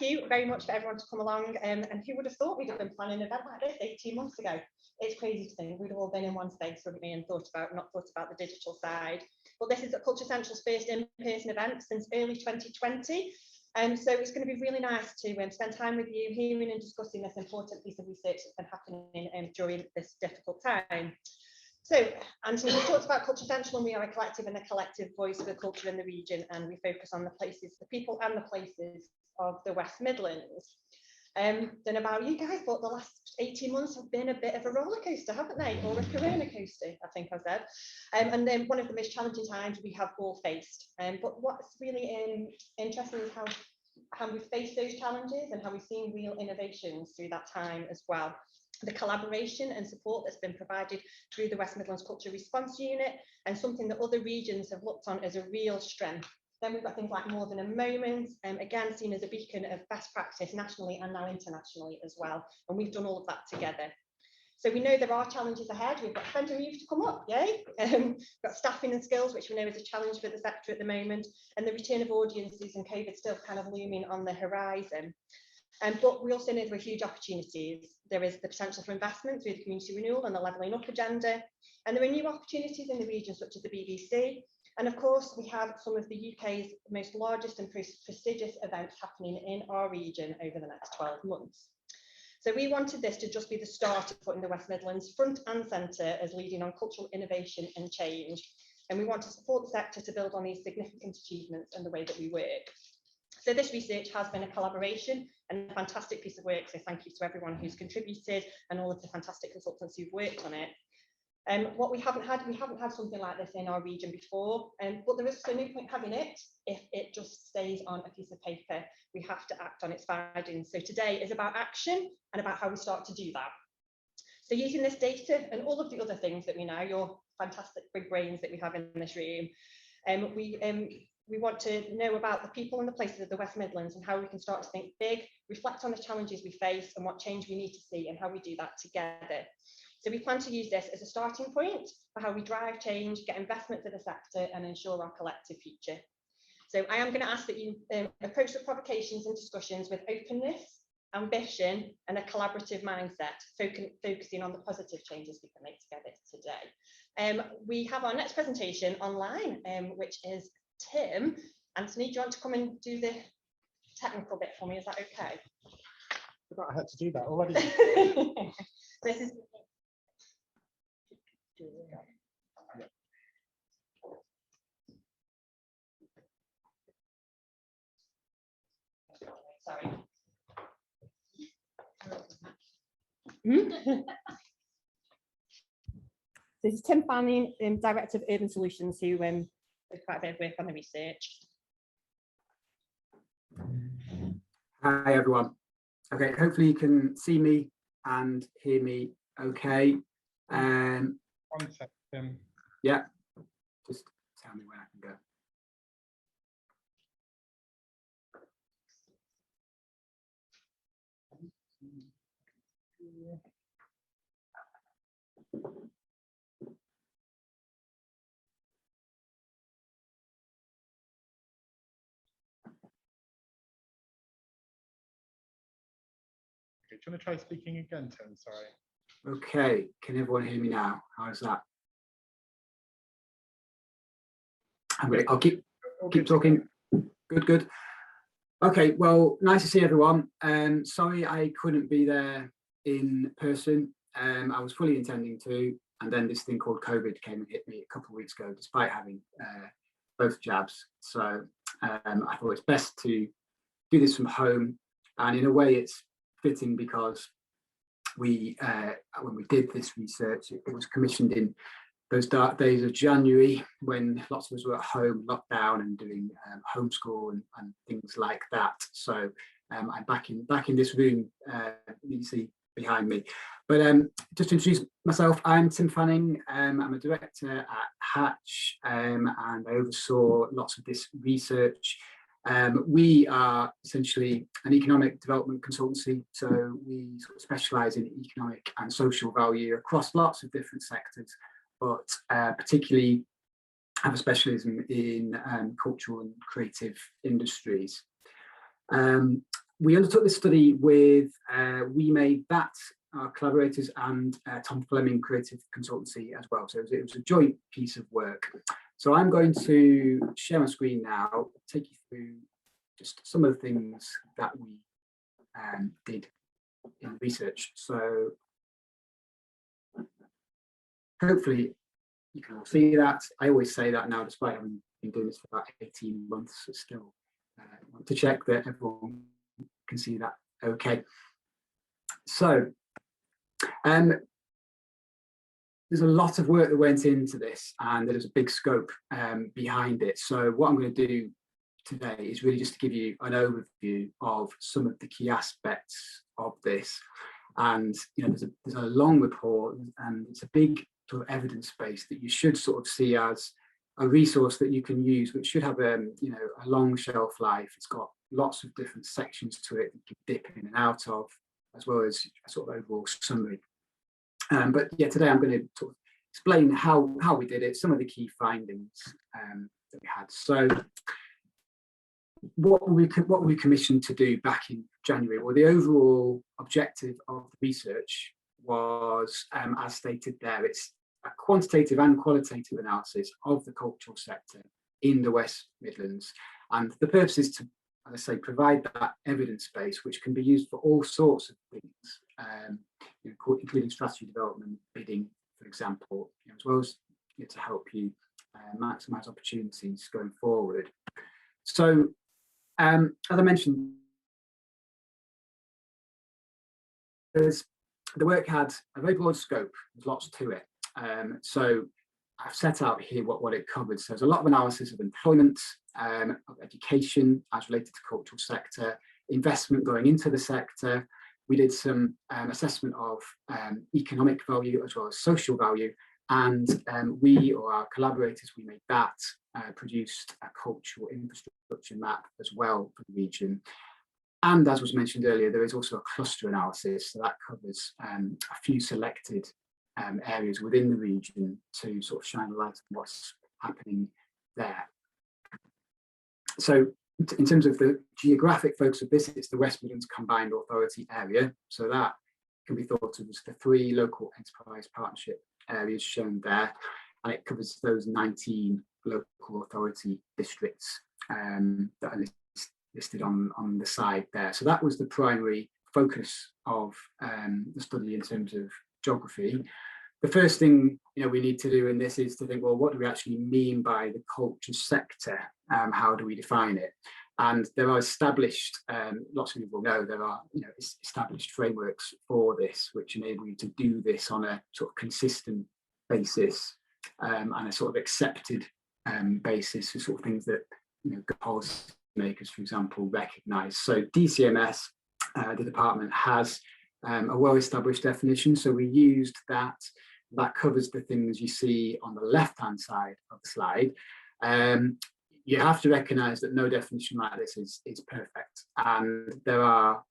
thank you very much for everyone to come along. And who would have thought we'd have been planning an event like this 18 months ago? It's crazy to think we'd have all been in one space, wouldn't we, and not thought about the digital side. But this is Culture Central's first in-person event since early 2020. So it's going to be really nice to spend time with you, hearing and discussing this important piece of research that's been happening during this difficult time. So, Anthony, we talked about Culture Central, and we are a collective and a collective voice for culture in the region, and we focus on the places, the people and the places of the West Midlands. Don't know about you guys, but the last 18 months have been a bit of a roller coaster, haven't they? Or a corona coaster, I think I said. And then one of the most challenging times we have all faced. But what's really interesting is how we've faced those challenges and how we've seen real innovations through that time as well. The collaboration and support that's been provided through the West Midlands Culture Response Unit, and something that other regions have looked on as a real strength. Then we've got things like More Than a Moment, again seen as a beacon of best practice nationally and now internationally as well. And we've done all of that together. So we know there are challenges ahead. We've got plenty of youth to come up, yay. We've got staffing and skills, which we know is a challenge for the sector at the moment, and the return of audiences and COVID still kind of looming on the horizon. But we also know there are huge opportunities. There is the potential for investment through the community renewal and the levelling up agenda. And there are new opportunities in the region, such as the BBC. And of course, we have some of the UK's most largest and prestigious events happening in our region over the next 12 months. So we wanted this to just be the start of putting the West Midlands front and centre as leading on cultural innovation and change. And we want to support the sector to build on these significant achievements and the way that we work. So this research has been a collaboration and a fantastic piece of work. So thank you to everyone who's contributed and all of the fantastic consultants who've worked on it. What we haven't had something like this in our region before, but there is no point having it if it just stays on a piece of paper. We have to act on its findings. So today is about action and about how we start to do that. So using this data and all of the other things that we know, your fantastic big brains that we have in this room, we want to know about the people and the places of the West Midlands and how we can start to think big, reflect on the challenges we face and what change we need to see and how we do that together. So we plan to use this as a starting point for how we drive change, get investment for the sector and ensure our collective future. So I am going to ask that you approach the provocations and discussions with openness, ambition and a collaborative mindset, focusing on the positive changes we can make together today. We have our next presentation online, which is Tim. Anthony, do you want to come and do the technical bit for me? Is that okay? I forgot I had to do that already. This is sorry. This is Tim Fanning, Director of Urban Solutions, who did quite a bit of work on the research. Hi everyone. Okay, hopefully you can see me and hear me okay. 1 second. Yeah, just tell me where I can go. Okay, do you want to try speaking again, Tim? Sorry. Okay, can everyone hear me now? How's that? I'll keep talking. Good. Okay, well, nice to see everyone. Sorry I couldn't be there in person. I was fully intending to, and then this thing called COVID came and hit me a couple of weeks ago, despite having both jabs. So I thought it's best to do this from home, and in a way it's fitting because we, when we did this research, it was commissioned in those dark days of January when lots of us were at home, locked down and doing homeschool and things like that. So I'm back in this room, you see behind me. But just to introduce myself, I'm Tim Fanning. I'm a director at Hatch, and I oversaw lots of this research. We are essentially an economic development consultancy, so we sort of specialise in economic and social value across lots of different sectors, but particularly have a specialism in cultural and creative industries. we undertook this study with We Made That, our collaborators, and Tom Fleming Creative Consultancy as well. So it was a joint piece of work. So I'm going to share my screen now, take you through just some of the things that we did in research. So hopefully you can all see that. I always say that now, despite having been doing this for about 18 months, but still want to check that everyone can see that okay. So there's a lot of work that went into this, and there's a big scope behind it. So what I'm going to do today is really just to give you an overview of some of the key aspects of this. And there's a long report, and it's a big sort of evidence base that you should sort of see as a resource that you can use, which should have a long shelf life. It's got lots of different sections to it that you can dip in and out of, as well as a sort of overall summary. But yeah, today I'm going to sort of explain how we did it, some of the key findings that we had. So what were we commissioned to do back in January? Well, the overall objective of the research was, as stated there, it's a quantitative and qualitative analysis of the cultural sector in the West Midlands. And the purpose is to, as I say, provide that evidence base, which can be used for all sorts of things, including strategy development, bidding, for example, as well as to help you maximise opportunities going forward. So, as I mentioned, the work had a very broad scope. There's lots to it. So I've set out here what it covered. So there's a lot of analysis of employment, of education as related to cultural sector, investment going into the sector. We did some assessment of economic value as well as social value, and we, or our collaborators, We Made That, produced a cultural infrastructure map as well for the region. And as was mentioned earlier, there is also a cluster analysis, so that covers a few selected areas within the region to sort of shine a light on what's happening there. So in terms of the geographic focus of this, it's the West Midlands Combined Authority area. So that can be thought of as the 3 local enterprise partnership areas shown there. And it covers those 19 local authority districts that are listed on the side there. So that was the primary focus of the study in terms of geography. The first thing we need to do in this is to think, well, what do we actually mean by the culture sector? How do we define it? And there are established, lots of people know there are established frameworks for this, which enable you to do this on a sort of consistent basis and a sort of accepted basis for sort of things that policy makers, for example, recognise. So DCMS, the department, has a well-established definition. So we used that. That covers the things you see on the left-hand side of the slide. You have to recognise that no definition like this is perfect, and there are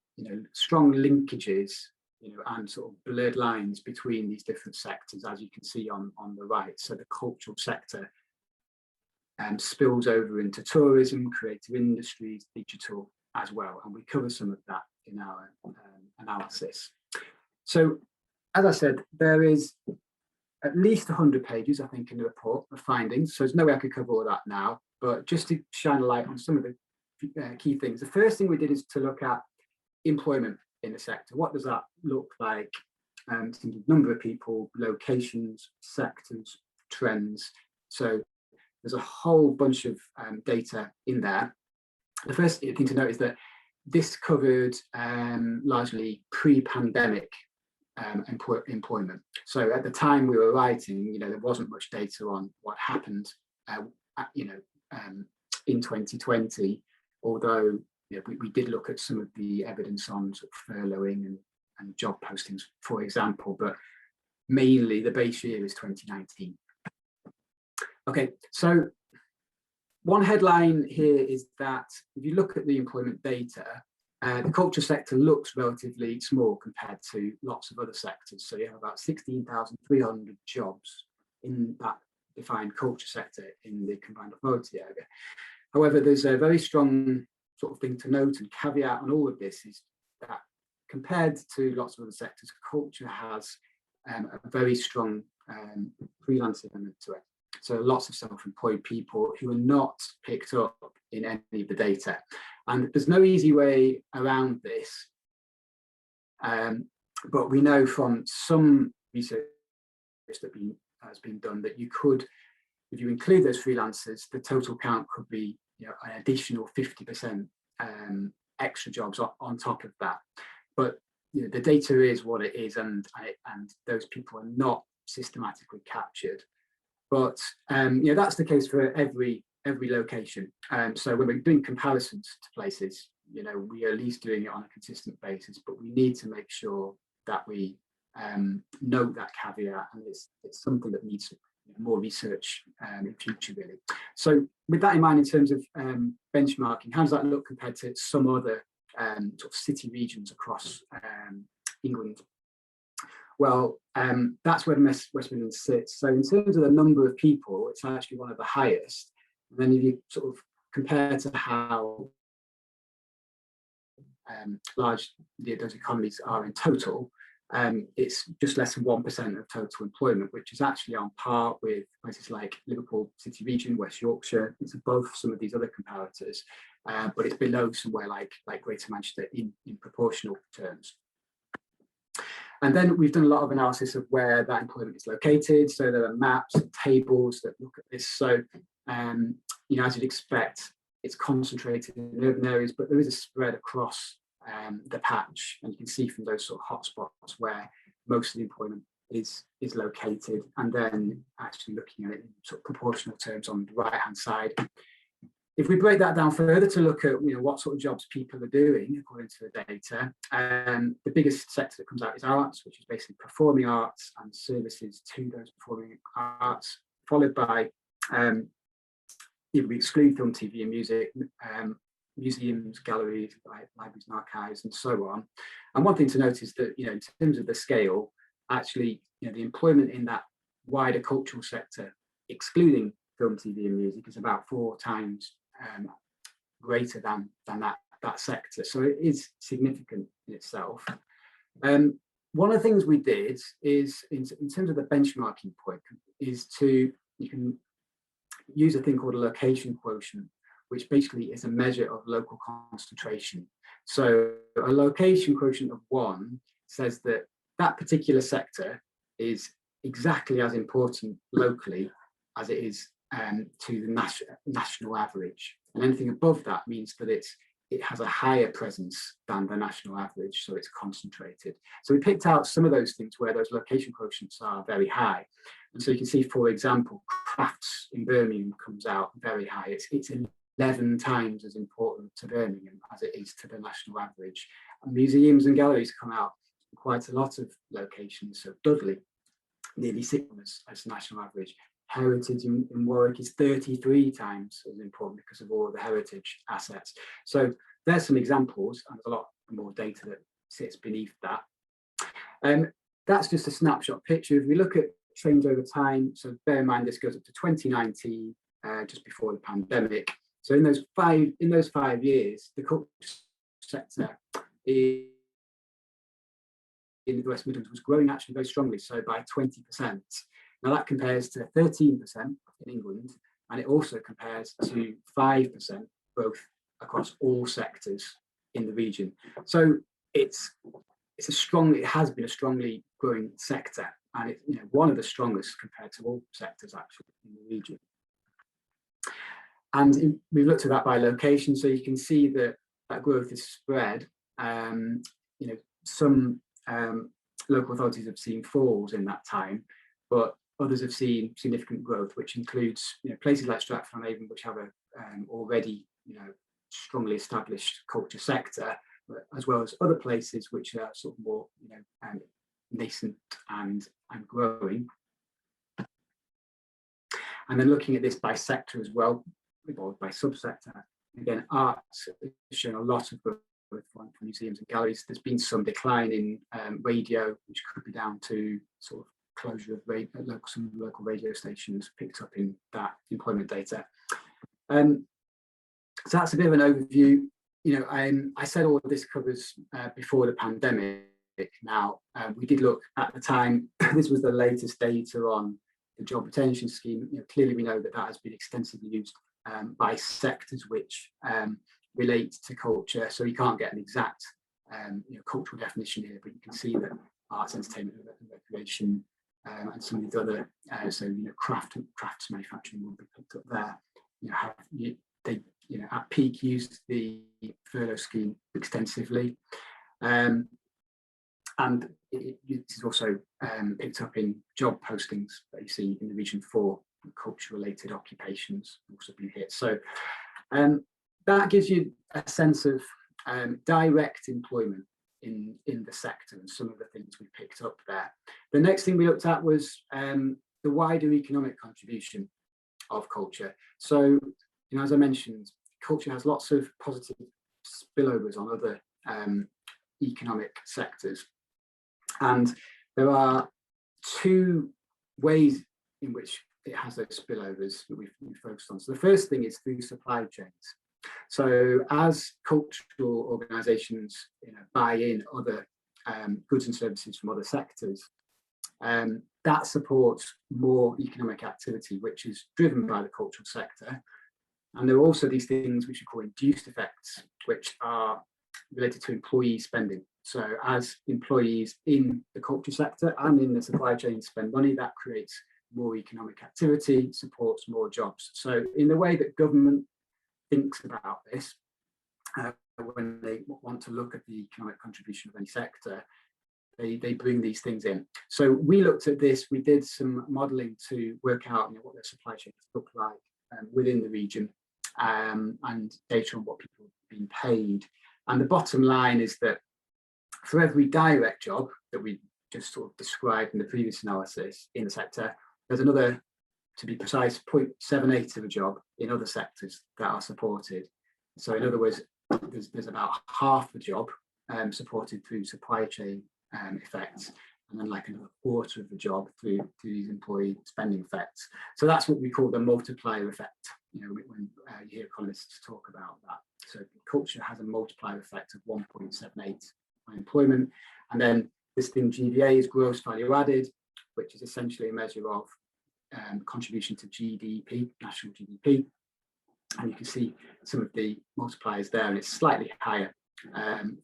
strong linkages and sort of blurred lines between these different sectors, as you can see on the right. So the cultural sector spills over into tourism, creative industries, digital as well, and we cover some of that in our analysis. So as I said, there is at least 100 pages, I think, in the report of findings. So there's no way I could cover all that now, but just to shine a light on some of the key things. The first thing we did is to look at employment in the sector. What does that look like in terms of number of people, locations, sectors, trends? So there's a whole bunch of data in there. The first thing to note is that this covered largely pre-pandemic employment. So at the time we were writing, there wasn't much data on what happened, in 2020. Although we did look at some of the evidence on sort of furloughing and job postings, for example, but mainly the base year is 2019. Okay, so one headline here is that if you look at the employment data, the culture sector looks relatively small compared to lots of other sectors. So you have about 16,300 jobs in that defined culture sector in the combined authority area. However, there's a very strong sort of thing to note and caveat on all of this is that compared to lots of other sectors, culture has a very strong freelance element to it. So lots of self-employed people who are not picked up in any of the data. And there's no easy way around this. But we know from some research that has been done that you could, if you include those freelancers, the total count could be an additional 50% extra jobs on top of that. But the data is what it is, and those people are not systematically captured. But that's the case for every location. So when we're doing comparisons to places, we are at least doing it on a consistent basis, but we need to make sure that we note that caveat, and it's something that needs more research in future, really. So with that in mind, in terms of benchmarking, how does that look compared to some other sort of city regions across England? Well, that's where the West Midlands sits. So in terms of the number of people, it's actually one of the highest. And then if you sort of compare to how large those economies are in total, it's just less than 1% of total employment, which is actually on par with places like Liverpool City Region, West Yorkshire. It's above some of these other comparators, but it's below somewhere like Greater Manchester in proportional terms. And then we've done a lot of analysis of where that employment is located. So there are maps and tables that look at this. So, as you'd expect, it's concentrated in urban areas, but there is a spread across the patch. And you can see from those sort of hotspots where most of the employment is located. And then actually looking at it in sort of proportional terms on the right-hand side. If we break that down further to look at what sort of jobs people are doing according to the data, the biggest sector that comes out is arts, which is basically performing arts and services to those performing arts, followed by, if we exclude film, TV and music, museums, galleries, libraries and archives and so on. And one thing to note is that in terms of the scale, actually the employment in that wider cultural sector, excluding film, TV and music, is about 4 times greater than that sector. So it is significant in itself. One of the things we did is, in terms of the benchmarking point, is you can use a thing called a location quotient, which basically is a measure of local concentration. So a location quotient of 1 says that that particular sector is exactly as important locally as it is to the national average. And anything above that means that it has a higher presence than the national average, so it's concentrated. So we picked out some of those things where those location quotients are very high. And so you can see, for example, crafts in Birmingham comes out very high. It's 11 times as important to Birmingham as it is to the national average. And museums and galleries come out in quite a lot of locations. So Dudley, nearly 6 as national average. Heritage in Warwick is 33 times as important because of all of the heritage assets. So there's some examples, and there's a lot more data that sits beneath that. That's just a snapshot picture. If we look at change over time, so bear in mind this goes up to 2019, just before the pandemic. So in those 5 years, the culture sector in the West Midlands was growing actually very strongly, so by 20%. Now that compares to 13% in England, and it also compares to 5% growth across all sectors in the region. So it has been a strongly growing sector, and it's one of the strongest compared to all sectors actually in the region. And we've looked at that by location, so you can see that growth is spread. Some local authorities have seen falls in that time, but others have seen significant growth, which includes places like Stratford-on-Avon, which have a already strongly established culture sector, as well as other places which are sort of more nascent and growing. And then looking at this by sector as well, or by subsector, again, arts has shown a lot of growth for museums and galleries. There's been some decline in radio, which could be down to sort of closure of some local radio stations picked up in that employment data. So that's a bit of an overview. I said all of this covers before the pandemic. Now, we did look at the time, this was the latest data on the job retention scheme. Clearly we know that has been extensively used by sectors which relate to culture. So you can't get an exact cultural definition here, but you can see that arts, entertainment, and recreation, and some of the other, crafts manufacturing will be picked up there. They at peak used the furlough scheme extensively. And it is also picked up in job postings that you see in the region for culture-related occupations also being hit. So that gives you a sense of direct employment in the sector and some of the things we picked up there. The next thing we looked at was the wider economic contribution of culture. So, as I mentioned, culture has lots of positive spillovers on other economic sectors. And there are two ways in which it has those spillovers that we've focused on. So the first thing is through supply chains. So as cultural organisations buy in other goods and services from other sectors, that supports more economic activity, which is driven by the cultural sector. And there are also these things which we call induced effects, which are related to employee spending. So as employees in the culture sector and in the supply chain spend money, that creates more economic activity, supports more jobs. So in the way that government thinks about this, when they want to look at the economic contribution of any sector, they bring these things in. So we looked at this, we did some modelling to work out what their supply chains look like within the region, and data on what people have been paid. And the bottom line is that for every direct job that we just sort of described in the previous analysis in the sector, there's another, to be precise, 0.78 of a job in other sectors that are supported. So in other words, there's about half the job supported through supply chain effects, and then like another quarter of the job through these employee spending effects. So that's what we call the multiplier effect, when you hear economists talk about that. So culture has a multiplier effect of 1.78 on employment. And then this thing GVA is gross value added, which is essentially a measure of contribution to GDP, national GDP. And you can see some of the multipliers there, and it's slightly higher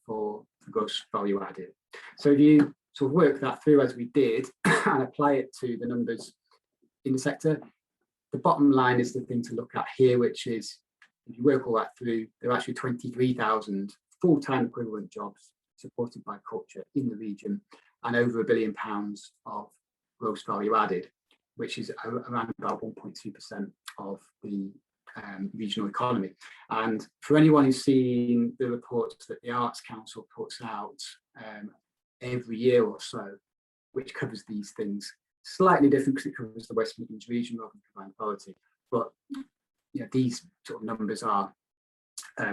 for gross value added. So if you sort of work that through as we did and apply it to the numbers in the sector, the bottom line is the thing to look at here, which is if you work all that through, there are actually 23,000 full-time equivalent jobs supported by culture in the region, and over £1 billion of gross value added, which is around about 1.2% of the regional economy. And for anyone who's seen the reports that the Arts Council puts out every year or so, which covers these things, slightly different because it covers the West Midlands region rather than combined authority, but these sort of numbers are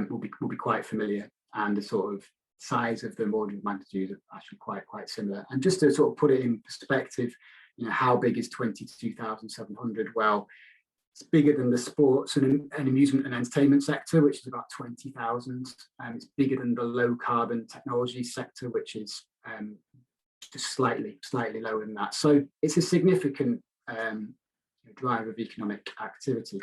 will be quite familiar, and the sort of size of them, order of magnitude, are actually quite similar. And just to sort of put it in perspective, how big is 22,700? Well, it's bigger than the sports and amusement and entertainment sector, which is about 20,000. It's bigger than the low carbon technology sector, which is just slightly lower than that. So it's a significant driver of economic activity.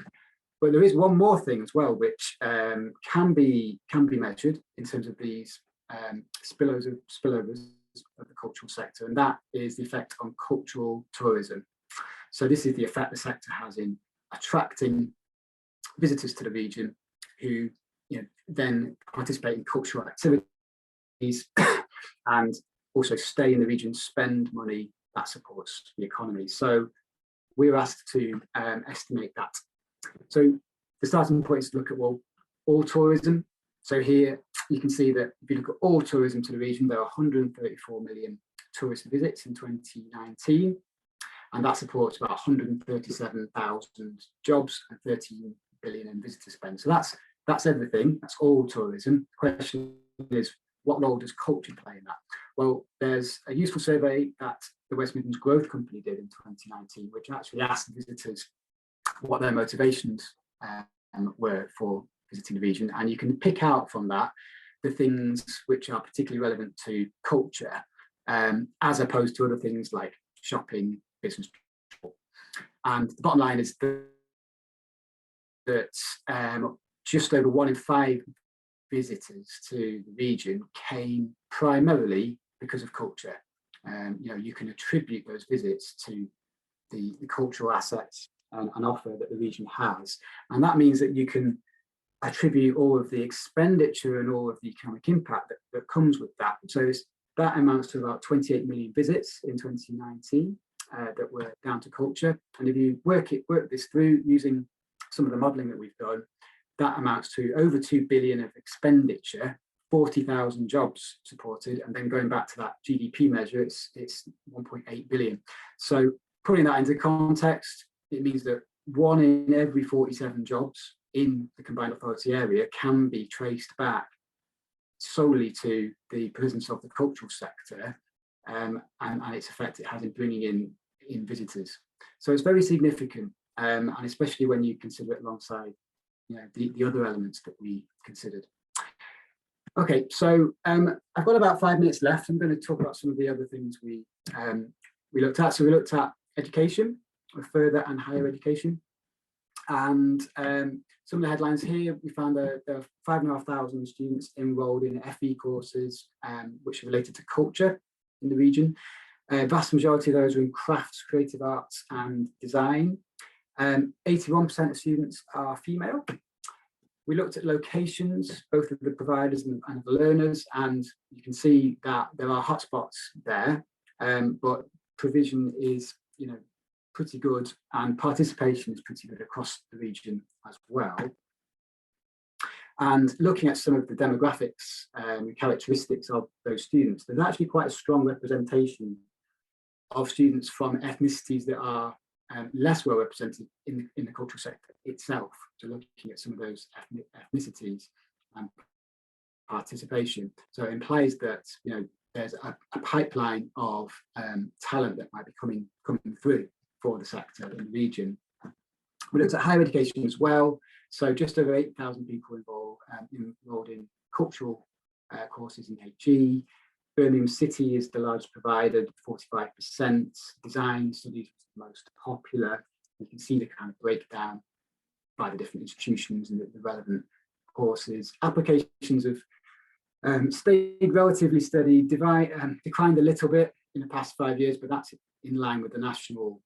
But there is one more thing as well, which can be measured in terms of these spillovers of the cultural sector, and that is the effect on cultural tourism. So this is the effect the sector has in attracting visitors to the region who then participate in cultural activities and also stay in the region, spend money that supports the economy. So we were asked to estimate that. So the starting point is to look at all tourism. So here you can see that if you look at all tourism to the region, there are 134 million tourist visits in 2019, and that supports about 137,000 jobs and 13 billion in visitor spend. So that's everything. That's all tourism. The question is, what role does culture play in that? Well, there's a useful survey that the West Midlands Growth Company did in 2019, which actually asked visitors what their motivations were for visiting the region, and you can pick out from that the things which are particularly relevant to culture, as opposed to other things like shopping, business. And the bottom line is that just over 1 in 5 visitors to the region came primarily because of culture. You can attribute those visits to the cultural assets and offer that the region has, and that means that you can attribute all of the expenditure and all of the economic impact that comes with that. So that amounts to about 28 million visits in 2019 that were down to culture. And if you work this through using some of the modelling that we've done, that amounts to over 2 billion of expenditure, 40,000 jobs supported, and then going back to that GDP measure, it's 1.8 billion. So putting that into context, it means that 1 in every 47 jobs in the combined authority area can be traced back solely to the presence of the cultural sector and its effect it has in bringing in visitors. So it's very significant, and especially when you consider it alongside the other elements that we considered. Okay, so I've got about 5 minutes left. I'm going to talk about some of the other things we looked at. So we looked at education, further and higher education, and some of the headlines here. We found that there are 5,500 students enrolled in FE courses which are related to culture in the region. Vast majority of those are in crafts, creative arts and design. 81% of students are female. We looked at locations, both of the providers and the learners, and you can see that there are hotspots there, but provision is pretty good, and participation is pretty good across the region as well. And looking at some of the demographics and characteristics of those students, there's actually quite a strong representation of students from ethnicities that are less well represented in the cultural sector itself. So looking at some of those ethnicities and participation. So it implies that there's a pipeline of talent that might be coming through for the sector in the region. We looked at higher education as well. So just over 8,000 people enrolled in cultural courses in HE. Birmingham City is the largest provider, 45%. Design studies was the most popular. You can see the kind of breakdown by the different institutions and the relevant courses. Applications have stayed relatively steady, declined a little bit in the past 5 years, but that's in line with the national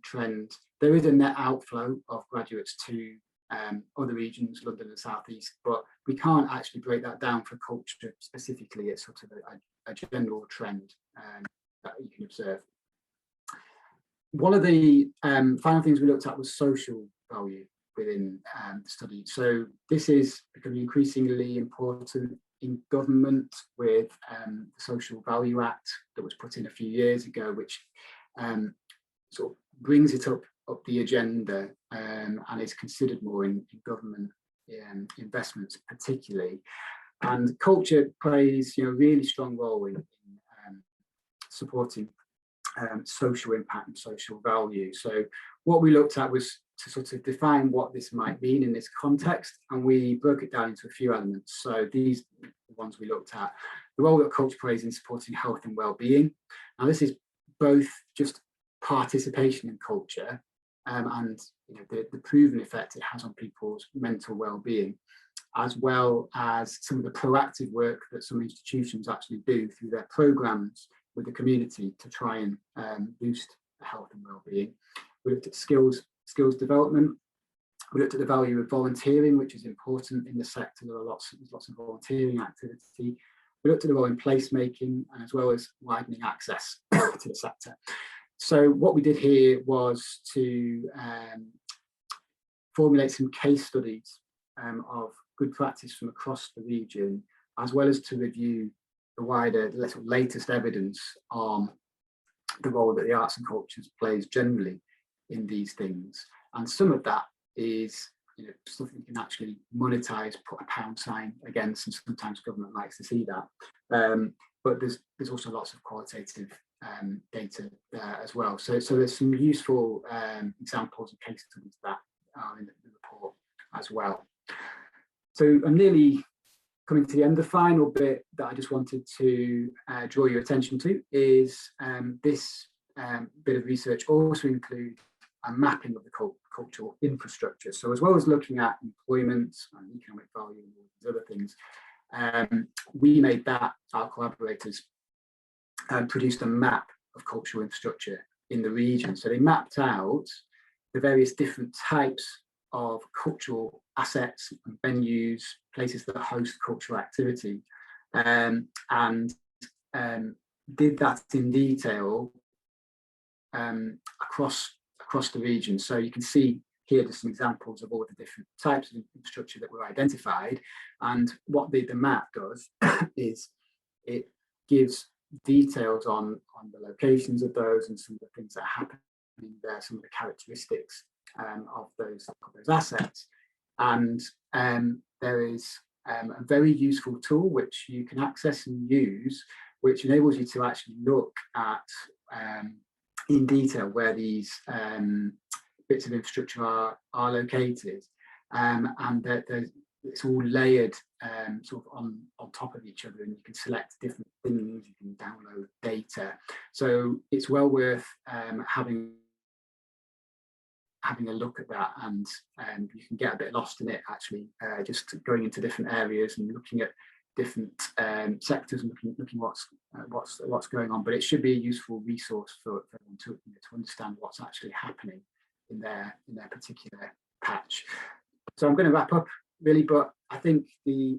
trend. There is a net outflow of graduates to other regions, London and South East, but we can't actually break that down for culture specifically. It's sort of a general trend that you can observe. One of the final things we looked at was social value within the study. So this is becoming increasingly important in government with the Social Value Act that was put in a few years ago, which sort of brings it up the agenda and is considered more in government investments particularly. And culture plays a really strong role in supporting social impact and social value. So what we looked at was to sort of define what this might mean in this context, and we broke it down into a few elements. So these are the ones we looked at. The role that culture plays in supporting health and well-being. Now this is both just participation in culture and the proven effect it has on people's mental well-being, as well as some of the proactive work that some institutions actually do through their programs with the community to try and boost health and well-being. We looked at skills development. We looked at the value of volunteering, which is important in the sector. There's lots of volunteering activity. We looked at the role in placemaking, as well as widening access to the sector. So what we did here was to formulate some case studies of good practice from across the region, as well as to review the wider, latest evidence on the role that the arts and cultures plays generally in these things. And some of that is something you can actually monetize, put a pound sign against, and sometimes government likes to see that. But there's also lots of qualitative data there as well. So there's some useful examples and case studies that are in the report as well. So I'm nearly coming to the end. The final bit that I just wanted to draw your attention to is this bit of research also includes a mapping of the cultural infrastructure. So as well as looking at employment and economic value and all these other things, we made that, our collaborators produced a map of cultural infrastructure in the region. So they mapped out the various different types of cultural assets and venues, places that host cultural activity, and did that in detail across the region. So you can see here just some examples of all the different types of infrastructure that were identified. And what the map does is it gives details on the locations of those and some of the things that are happening there, some of the characteristics of those assets. And there is a very useful tool which you can access and use, which enables you to actually look at in detail where these bits of infrastructure are located, and it's all layered sort of on top of each other, and you can select different things, you can download data. So it's well worth having a look at that, and you can get a bit lost in it actually, just going into different areas and looking at different sectors and looking what's going on. But it should be a useful resource for everyone to understand what's actually happening in their particular patch. So I'm going to wrap up really, but I think the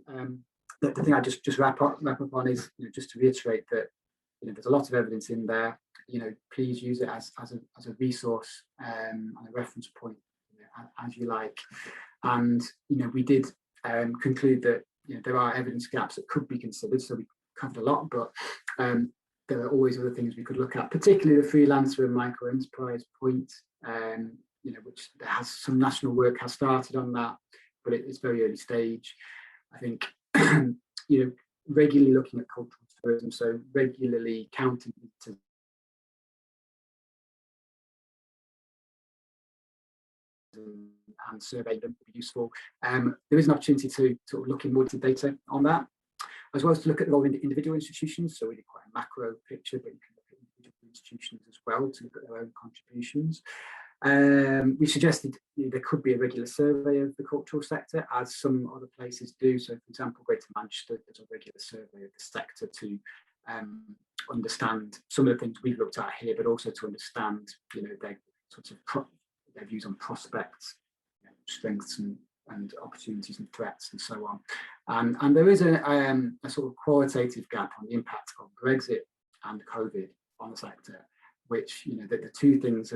thing I just wrap up on is, just to reiterate that there's a lot of evidence in there. Please use it as a resource and a reference point, as you like. And we did conclude that there are evidence gaps that could be considered. So we covered a lot, but there are always other things we could look at, particularly the freelancer and micro enterprise point. Which there has some national work has started on that, but it's very early stage. I think regularly looking at cultural tourism, so regularly counting to and survey them would be useful. There is an opportunity to sort of look in more data on that, as well as to look at the role of individual institutions. So we did quite a macro picture, but you can look at individual institutions as well to look at their own contributions. We suggested there could be a regular survey of the cultural sector, as some other places do. So, for example, Greater Manchester, there's a regular survey of the sector to understand some of the things we've looked at here, but also to understand, their sort of their views on prospects, strengths and opportunities and threats and so on. And there is a sort of qualitative gap on the impact of Brexit and COVID on the sector, which, the two things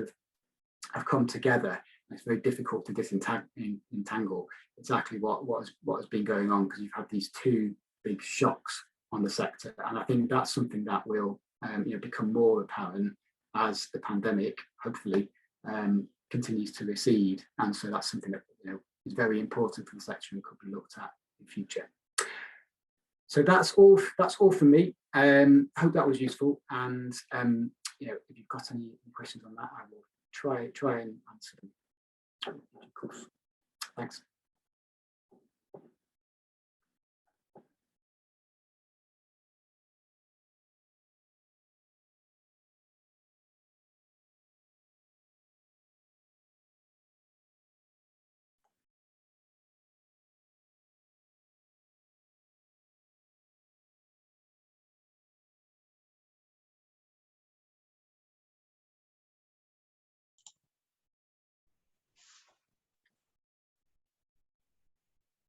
have come together. It's very difficult to disentangle exactly what has been going on, because you've had these two big shocks on the sector. And I think that's something that will become more apparent as the pandemic, hopefully, continues to recede. And so that's something that is very important for the sector and could be looked at in future. So that's all from me. Hope that was useful. And if you've got any questions on that, I will try and answer them. Of course. Thanks.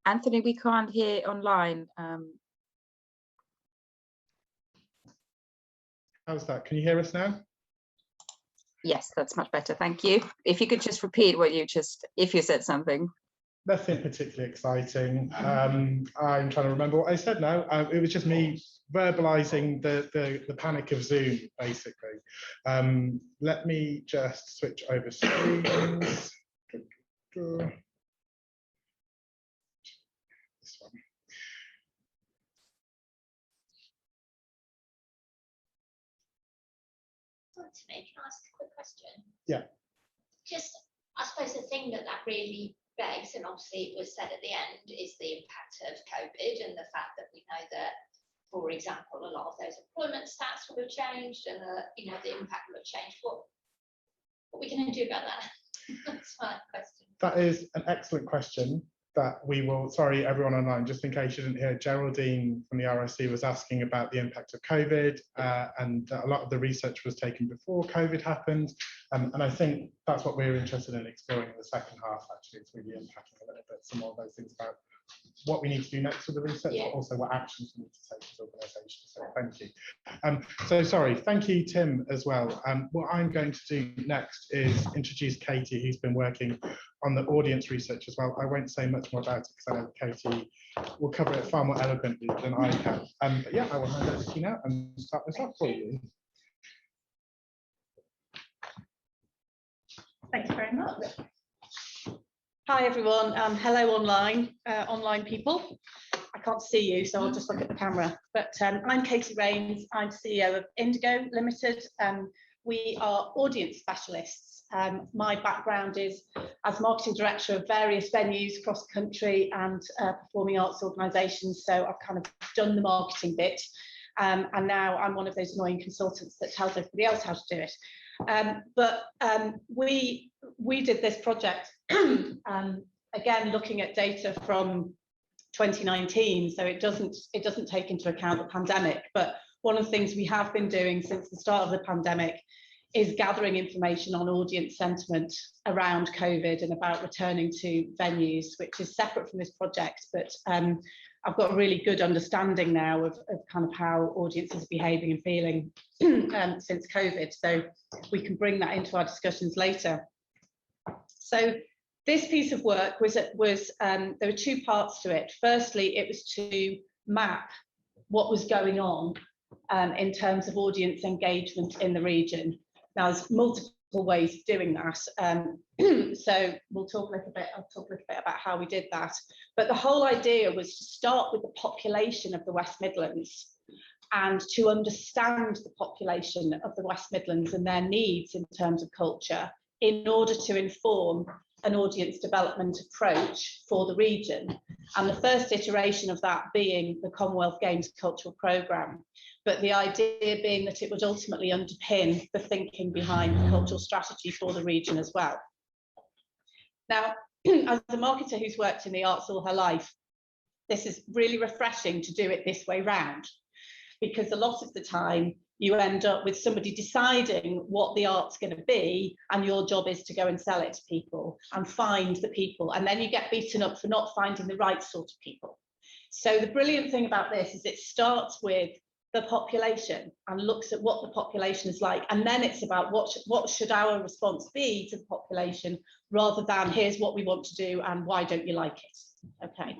Anthony, we can't hear online. How's that? Can you hear us now? Yes, that's much better. Thank you. If you could just repeat what if you said something. Nothing particularly exciting. I'm trying to remember what I said now. It was just me verbalizing the panic of Zoom, basically. Let me just switch over screens. This one. Can I ask a quick question? Yeah. Just, I suppose the thing that really base, and obviously it was said at the end, is the impact of COVID and the fact that we know that, for example, a lot of those employment stats will have changed, and you know, the impact will have changed. What are we going to do about that? That's my question. That is an excellent question that we will, sorry everyone online, just in case you didn't hear, Geraldine from the RSC was asking about the impact of COVID, and a lot of the research was taken before COVID happened, and I think that's what we're interested in exploring in the second half. Actually, it's really unpacking a little bit some more of those things about what we need to do next with the research, but also what actions we need to take as organisations. So thank you. So sorry, thank you, Tim, as well. What I'm going to do next is introduce Katie, who's been working on the audience research as well. I won't say much more about it because I know Katie will cover it far more eloquently than I can. But yeah, I will hand over to you now and start this off for you. Thank you very much. Hi everyone, hello online people. I can't see you, so I'll just look at the camera. But I'm Katie Rains, I'm CEO of Indigo Limited. We are audience specialists. My background is as marketing director of various venues across the country and performing arts organisations, so I've kind of done the marketing bit. And now I'm one of those annoying consultants that tells everybody else how to do it. We did this project again looking at data from 2019, so it doesn't take into account the pandemic. But one of the things we have been doing since the start of the pandemic is gathering information on audience sentiment around COVID and about returning to venues, which is separate from this project, but I've got a really good understanding now of kind of how audiences are behaving and feeling since COVID, so we can bring that into our discussions later. So this piece of work was there were two parts to it. Firstly, it was to map what was going on in terms of audience engagement in the region. Now, there's multiple ways of doing that, so I'll talk a little bit about how we did that. But the whole idea was to start with the population of the West Midlands and to understand the population of the West Midlands and their needs in terms of culture in order to inform an audience development approach for the region. And the first iteration of that being the Commonwealth Games Cultural Programme, but the idea being that it would ultimately underpin the thinking behind the cultural strategy for the region as well. Now, as a marketer who's worked in the arts all her life, this is really refreshing to do it this way round, because a lot of the time you end up with somebody deciding what the art's going to be, and your job is to go and sell it to people and find the people, and then you get beaten up for not finding the right sort of people. So the brilliant thing about this is it starts with the population and looks at what the population is like, and then it's about what should our response be to the population, rather than here's what we want to do and why don't you like it. Okay,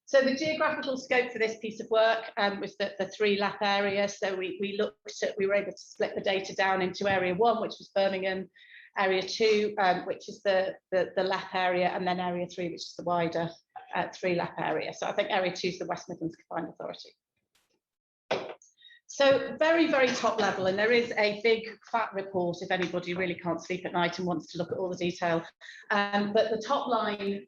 so the geographical scope for this piece of work was the 3 LAP areas. So we were able to split the data down into area 1, which was Birmingham, area 2, which is the LAP area, and then area 3, which is the wider 3 LAP area. So I think area 2 is the West Midlands Combined Authority. So very, very top level, and there is a big fat report if anybody really can't sleep at night and wants to look at all the detail. But the top line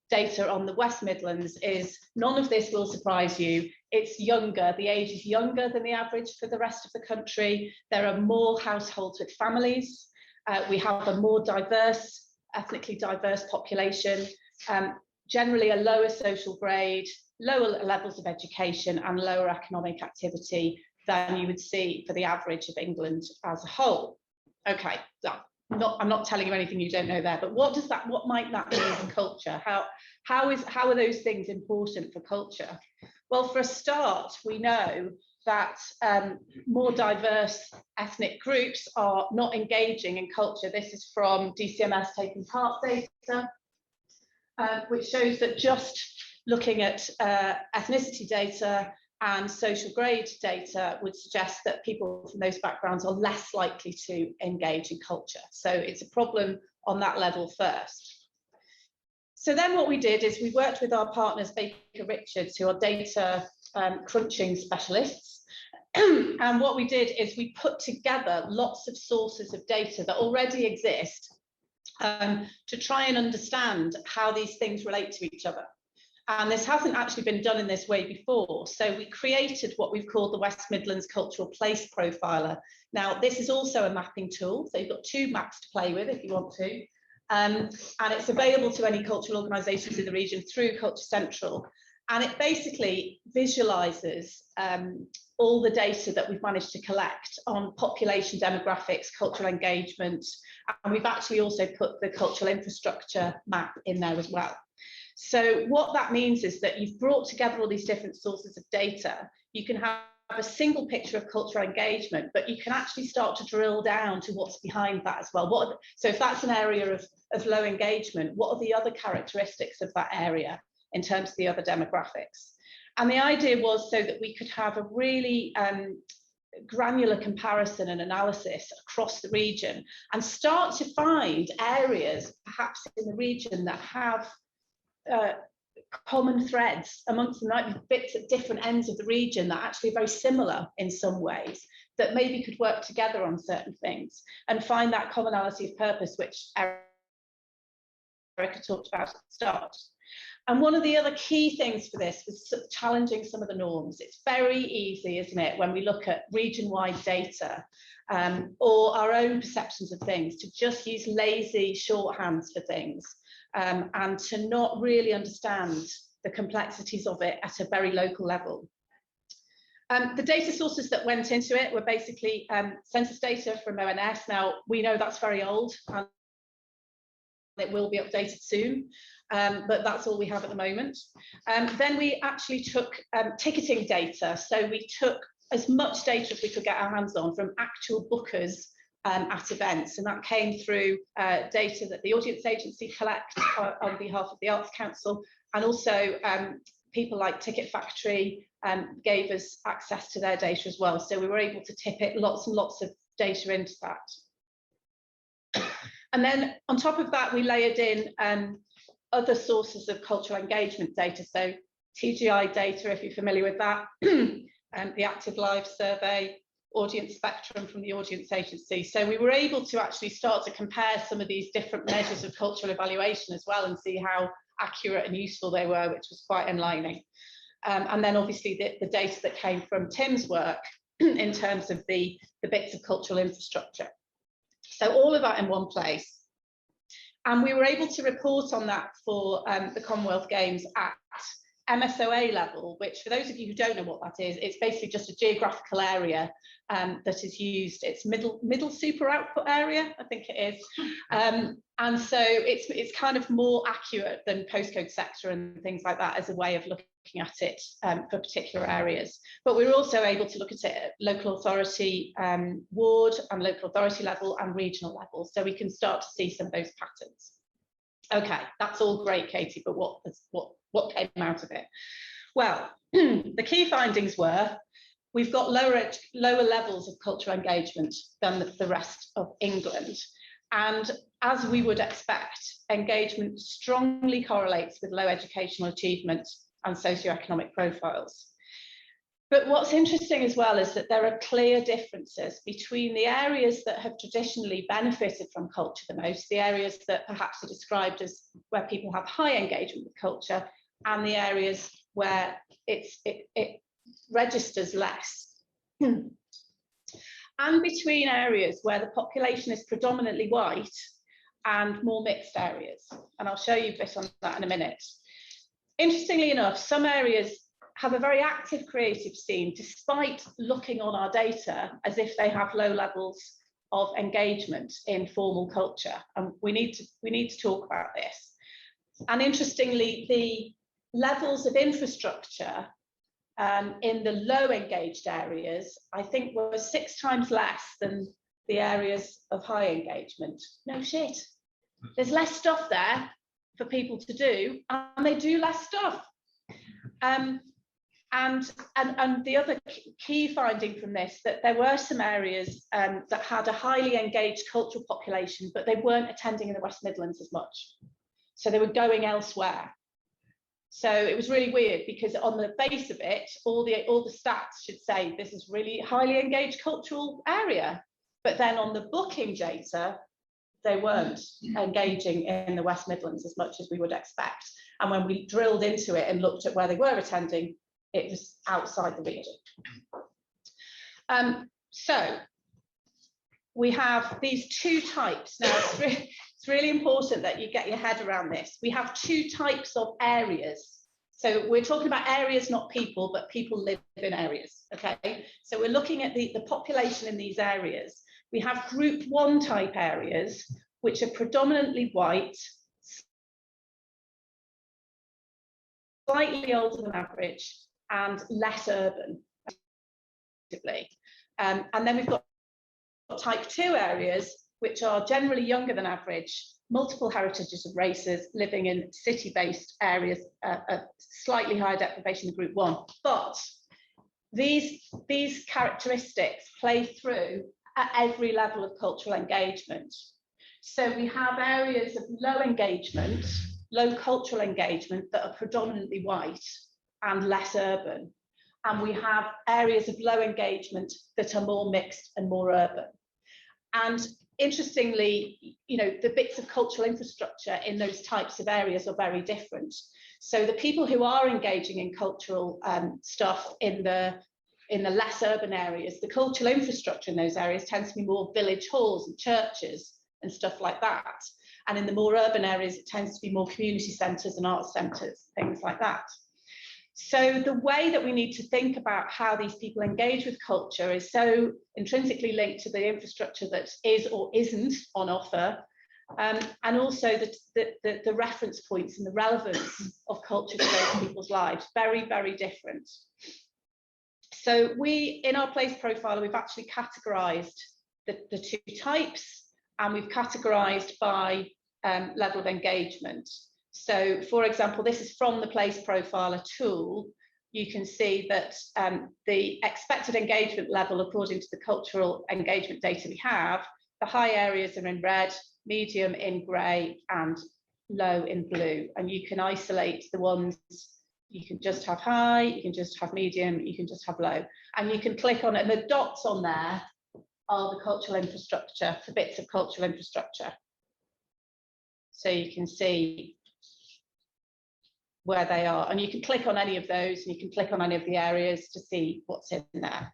data on the West Midlands is, none of this will surprise you, it's younger, the age is younger than the average for the rest of the country. There are more households with families. We have a more diverse, ethnically diverse population, generally a lower social grade, lower levels of education and lower economic activity than you would see for the average of England as a whole. Okay, so I'm not telling you anything you don't know there, but what might that mean for culture? How are those things important for culture? Well, for a start, we know that more diverse ethnic groups are not engaging in culture. This is from DCMS Taking Part data, which shows that just looking at ethnicity data and social grade data would suggest that people from those backgrounds are less likely to engage in culture. So it's a problem on that level first. So then what we did is we worked with our partners, Baker Richards, who are data crunching specialists. And what we did is we put together lots of sources of data that already exist to try and understand how these things relate to each other. And this hasn't actually been done in this way before. So we created what we've called the West Midlands Cultural Place Profiler. Now, this is also a mapping tool. So you've got 2 maps to play with if you want to. And it's available to any cultural organisations in the region through Culture Central. And it basically visualises all the data that we've managed to collect on population demographics, cultural engagement, and we've actually also put the cultural infrastructure map in there as well. So what that means is that you've brought together all these different sources of data. You can have a single picture of cultural engagement, but you can actually start to drill down to what's behind that as well. So if that's an area of low engagement, what are the other characteristics of that area in terms of the other demographics? And the idea was so that we could have a really granular comparison and analysis across the region and start to find areas perhaps in the region that have common threads amongst them, might be bits at different ends of the region that actually are very similar in some ways, that maybe could work together on certain things and find that commonality of purpose, which Erica talked about at the start. And one of the other key things for this was sort of challenging some of the norms. It's very easy, isn't it, when we look at region-wide data or our own perceptions of things, to just use lazy shorthands for things and to not really understand the complexities of it at a very local level. The data sources that went into it were basically census data from ONS. Now, we know that's very old and it will be updated soon, but that's all we have at the moment. Then we actually took ticketing data. So we took as much data as we could get our hands on from actual bookers at events, and that came through data that the Audience Agency collects on behalf of the Arts Council, and also people like Ticket Factory gave us access to their data as well. So we were able to tip it lots and lots of data into that. And then on top of that, we layered in other sources of cultural engagement data. So TGI data, if you're familiar with that, the Active Live Survey, Audience Spectrum from the Audience Agency. So we were able to actually start to compare some of these different measures of cultural evaluation as well and see how accurate and useful they were, which was quite enlightening. And then obviously the data that came from Tim's work in terms of the bits of cultural infrastructure. So all of that in one place. And we were able to report on that for the Commonwealth Games at MSOA level, which for those of you who don't know what that is, it's basically just a geographical area that is used. It's middle super output area, I think it is. And so it's kind of more accurate than postcode sector and things like that as a way of looking at it for particular areas. But we were also able to look at it at local authority, ward and local authority level and regional level. So we can start to see some of those patterns. Okay, that's all great, Katie, but what came out of it? Well, the key findings were we've got lower levels of cultural engagement than the rest of England. And as we would expect, engagement strongly correlates with low educational achievement and socioeconomic profiles. But what's interesting as well is that there are clear differences between the areas that have traditionally benefited from culture the most, the areas that perhaps are described as where people have high engagement with culture, and the areas where it registers less. And between areas where the population is predominantly white and more mixed areas. And I'll show you a bit on that in a minute. Interestingly enough, some areas have a very active creative scene despite looking on our data as if they have low levels of engagement in formal culture. And we need to talk about this. And interestingly, the levels of infrastructure in the low engaged areas, I think, were 6 times less than the areas of high engagement. No shit. There's less stuff there for people to do, and they do less stuff. And the other key finding from this, that there were some areas that had a highly engaged cultural population, but they weren't attending in the West Midlands as much. So they were going elsewhere. So it was really weird because on the face of it, all the stats should say this is really highly engaged cultural area. But then on the booking data, they weren't engaging in the West Midlands as much as we would expect. And when we drilled into it and looked at where they were attending, it was outside the region. So we have these two types. Now, it's really important that you get your head around this. We have two types of areas. So we're talking about areas, not people, but people live in areas, okay? So we're looking at the population in these areas. We have group 1 type areas, which are predominantly white, slightly older than average, and less urban. And then we've got type 2 areas, which are generally younger than average, multiple heritages of races living in city-based areas, slightly higher deprivation than group 1. But these characteristics play through at every level of cultural engagement. So we have areas of low engagement, low cultural engagement that are predominantly white and less urban. And we have areas of low engagement that are more mixed and more urban. And interestingly, you know, the bits of cultural infrastructure in those types of areas are very different. So the people who are engaging in cultural stuff in the less urban areas, the cultural infrastructure in those areas tends to be more village halls and churches and stuff like that. And in the more urban areas, it tends to be more community centres and arts centres, things like that. So the way that we need to think about how these people engage with culture is so intrinsically linked to the infrastructure that is or isn't on offer, and also the reference points and the relevance of culture to those people's lives. Very, very different. So we, in our place profiler, we've actually categorised the two types, and we've categorised by level of engagement. So, for example, this is from the place profiler tool. You can see that the expected engagement level, according to the cultural engagement data we have, the high areas are in red, medium in grey, and low in blue. And you can isolate the ones. You can just have high, you can just have medium, you can just have low. And you can click on it, and the dots on there are the cultural infrastructure, the bits of cultural infrastructure. So you can see where they are, and you can click on any of those, and you can click on any of the areas to see what's in there.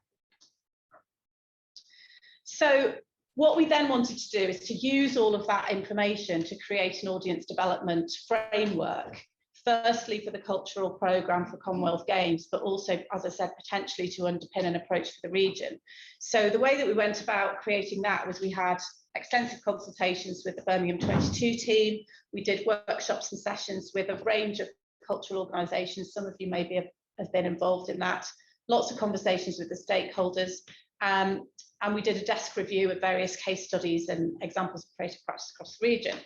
So what we then wanted to do is to use all of that information to create an audience development framework, firstly for the cultural programme for Commonwealth Games, but also, as I said, potentially to underpin an approach for the region. So the way that we went about creating that was we had extensive consultations with the Birmingham 22 team. We did workshops and sessions with a range of cultural organisations. Some of you maybe have been involved in that. Lots of conversations with the stakeholders. And we did a desk review of various case studies and examples of creative practice across the region.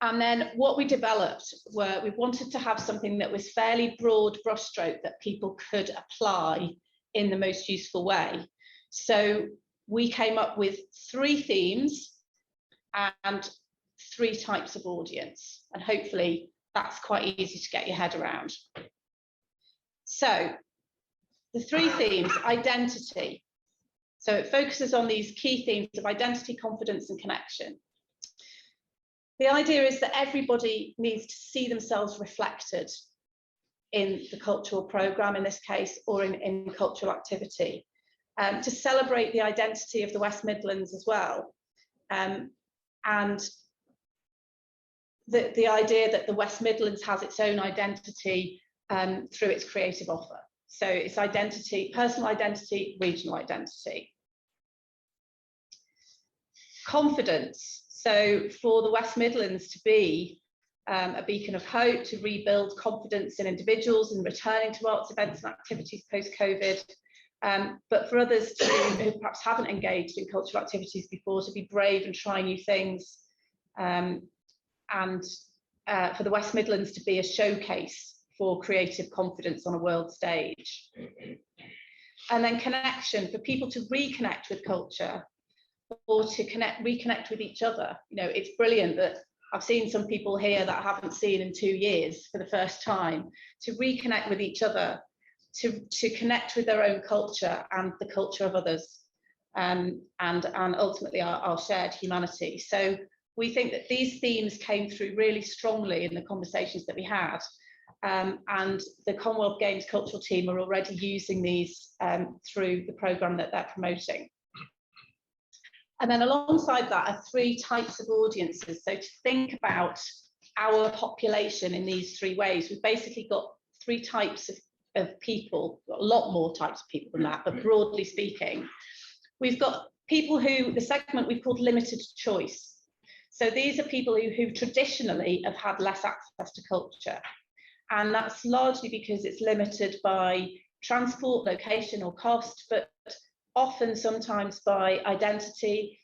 And then what we developed were, we wanted to have something that was fairly broad brushstroke that people could apply in the most useful way. So we came up with 3 themes and 3 types of audience, and hopefully that's quite easy to get your head around. So the 3 themes: identity. So it focuses on these key themes of identity, confidence, and connection. The idea is that everybody needs to see themselves reflected in the cultural programme, in this case, or in cultural activity, to celebrate the identity of the West Midlands as well. And the idea that the West Midlands has its own identity through its creative offer. So it's identity, personal identity, regional identity. Confidence. So for the West Midlands to be a beacon of hope, to rebuild confidence in individuals and returning to arts events and activities post-COVID, but for others who perhaps haven't engaged in cultural activities before, to be brave and try new things, and for the West Midlands to be a showcase for creative confidence on a world stage. And then connection, for people to reconnect with culture, or to reconnect with each other. You know, it's brilliant that I've seen some people here that I haven't seen in 2 years for the first time, to reconnect with each other, to connect with their own culture and the culture of others. and ultimately our shared humanity. So we think that these themes came through really strongly in the conversations that we had. And the Commonwealth Games cultural team are already using these through the programme that they're promoting. And then alongside that are 3 types of audiences. So to think about our population in these 3 ways, we've basically got 3 types of people, a lot more types of people than that, but broadly speaking, we've got people who, the segment we've called limited choice. So these are people who traditionally have had less access to culture. And that's largely because it's limited by transport, location or cost, but often sometimes by identity,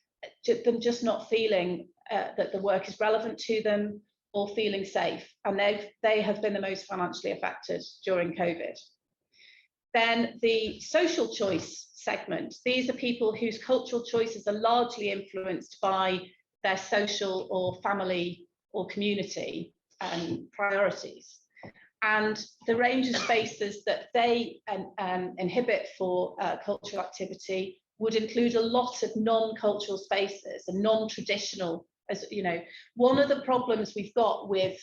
them just not feeling that the work is relevant to them or feeling safe. And they have been the most financially affected during COVID. Then the social choice segment, these are people whose cultural choices are largely influenced by their social or family or community priorities. And the range of spaces that they inhibit for cultural activity would include a lot of non-cultural spaces and non-traditional. As you know, one of the problems we've got with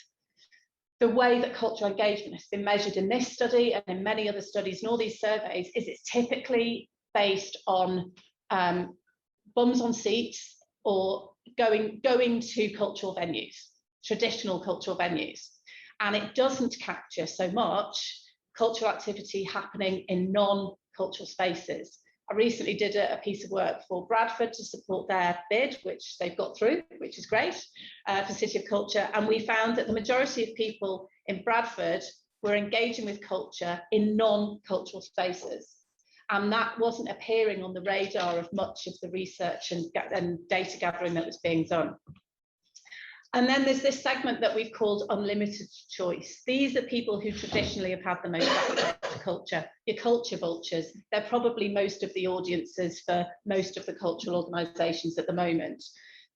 the way that cultural engagement has been measured in this study and in many other studies and all these surveys is it's typically based on bums on seats or going to cultural venues, traditional cultural venues. And it doesn't capture so much cultural activity happening in non-cultural spaces. I recently did a piece of work for Bradford to support their bid, which they've got through, which is great, for City of Culture. And we found that the majority of people in Bradford were engaging with culture in non-cultural spaces. And that wasn't appearing on the radar of much of the research and data gathering that was being done. And then there's this segment that we've called unlimited choice. These are people who traditionally have had the most access to culture, your culture vultures. They're probably most of the audiences for most of the cultural organisations at the moment.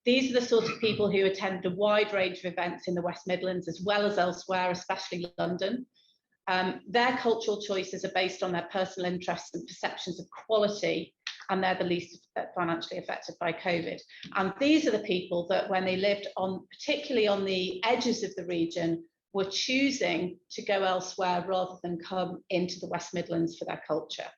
These are the sort of people who attend a wide range of events in the West Midlands as well as elsewhere, especially London. Their cultural choices are based on their personal interests and perceptions of quality, and they're the least financially affected by COVID. And these are the people that when they lived particularly on the edges of the region, were choosing to go elsewhere rather than come into the West Midlands for their culture.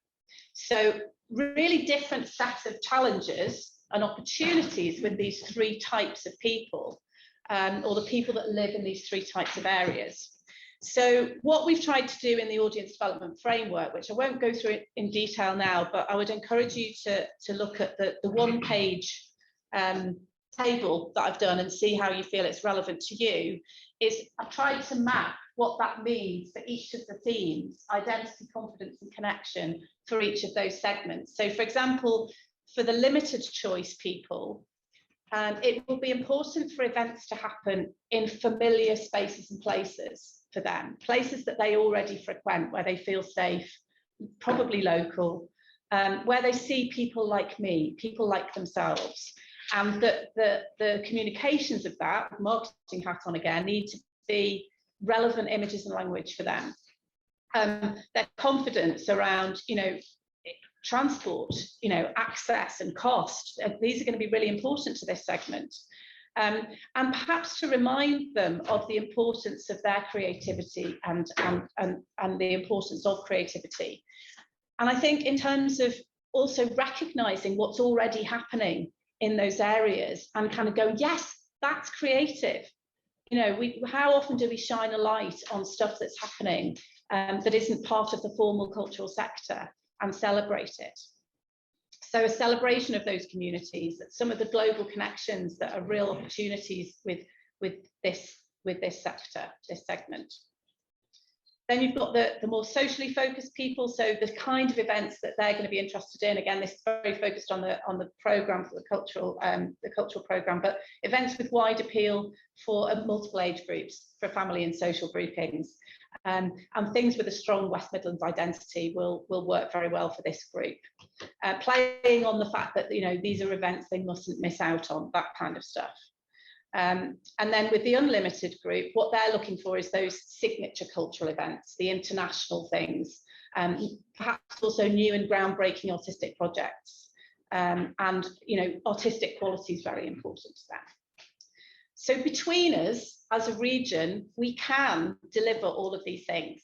So really different sets of challenges and opportunities with these 3 types of people, or the people that live in these 3 types of areas. So what we've tried to do in the audience development framework, which I won't go through in detail now, but I would encourage you to look at the 1-page table that I've done and see how you feel it's relevant to you, is I've tried to map what that means for each of the themes, identity, confidence and connection for each of those segments. So for example, for the limited choice people, it will be important for events to happen in familiar spaces and places for them, places that they already frequent, where they feel safe, probably local, where they see people like me, people like themselves, and that the communications of that, marketing hat on again, need to be relevant images and language for them. Their confidence around, transport, access and cost, these are going to be really important to this segment. And perhaps to remind them of the importance of their creativity and the importance of creativity. And I think in terms of also recognising what's already happening in those areas and kind of go, yes, that's creative. How often do we shine a light on stuff that's happening that isn't part of the formal cultural sector and celebrate it? So a celebration of those communities, some of the global connections that are real opportunities with this sector, this segment. Then you've got the more socially focused people, so the kind of events that they're going to be interested in. Again, this is very focused on the programme for the cultural programme, but events with wide appeal for multiple age groups, for family and social groupings, and things with a strong West Midlands identity will work very well for this group. Playing on the fact that these are events they mustn't miss out on, that kind of stuff. And then with the unlimited group, what they're looking for is those signature cultural events, the international things, perhaps also new and groundbreaking artistic projects. and artistic quality is very important to that. So between us as a region, we can deliver all of these things.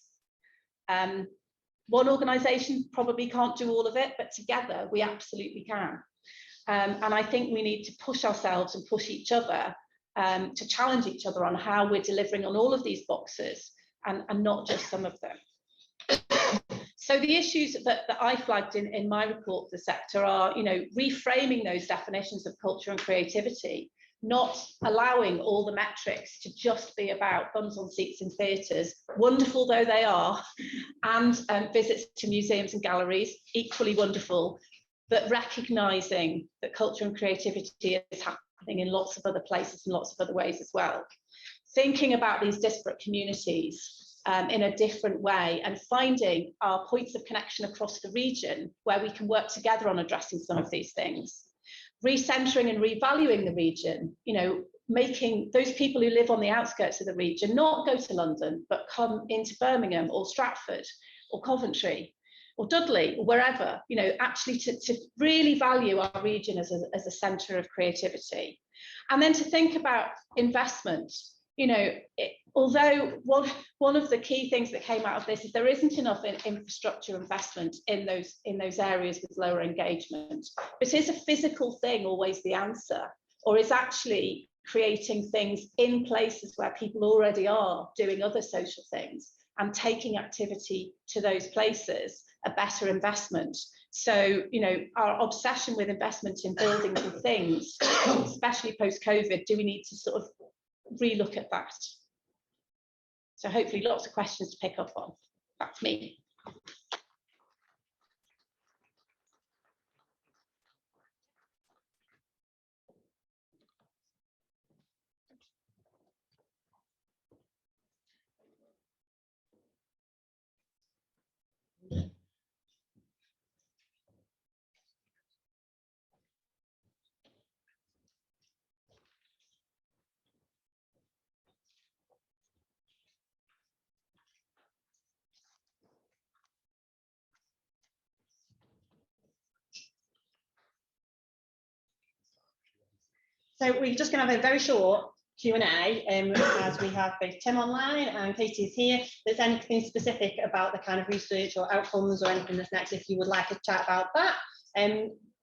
One organisation probably can't do all of it, but together we absolutely can. And I think we need to push ourselves and push each other to challenge each other on how we're delivering on all of these boxes and not just some of them. So the issues that I flagged in my report for the sector are, reframing those definitions of culture and creativity, not allowing all the metrics to just be about bums on seats in theatres, wonderful though they are, and visits to museums and galleries, equally wonderful, but recognising that culture and creativity is happening in lots of other places and lots of other ways as well. Thinking about these disparate communities in a different way and finding our points of connection across the region where we can work together on addressing some of these things. Recentering and revaluing the region, making those people who live on the outskirts of the region not go to London, but come into Birmingham or Stratford or Coventry or Dudley or wherever, actually to really value our region as a centre of creativity. And then to think about investment. Although one of the key things that came out of this is there isn't enough infrastructure investment in those areas with lower engagement, but is a physical thing always the answer, or is actually creating things in places where people already are doing other social things and taking activity to those places a better investment? So, our obsession with investment in buildings and things, especially post-COVID, do we need to sort of relook at that? So hopefully lots of questions to pick up on. That's me. So we're just going to have a very short Q&A as we have both Tim online and Katie is here. If there's anything specific about the kind of research or outcomes or anything that's next, if you would like to chat about that,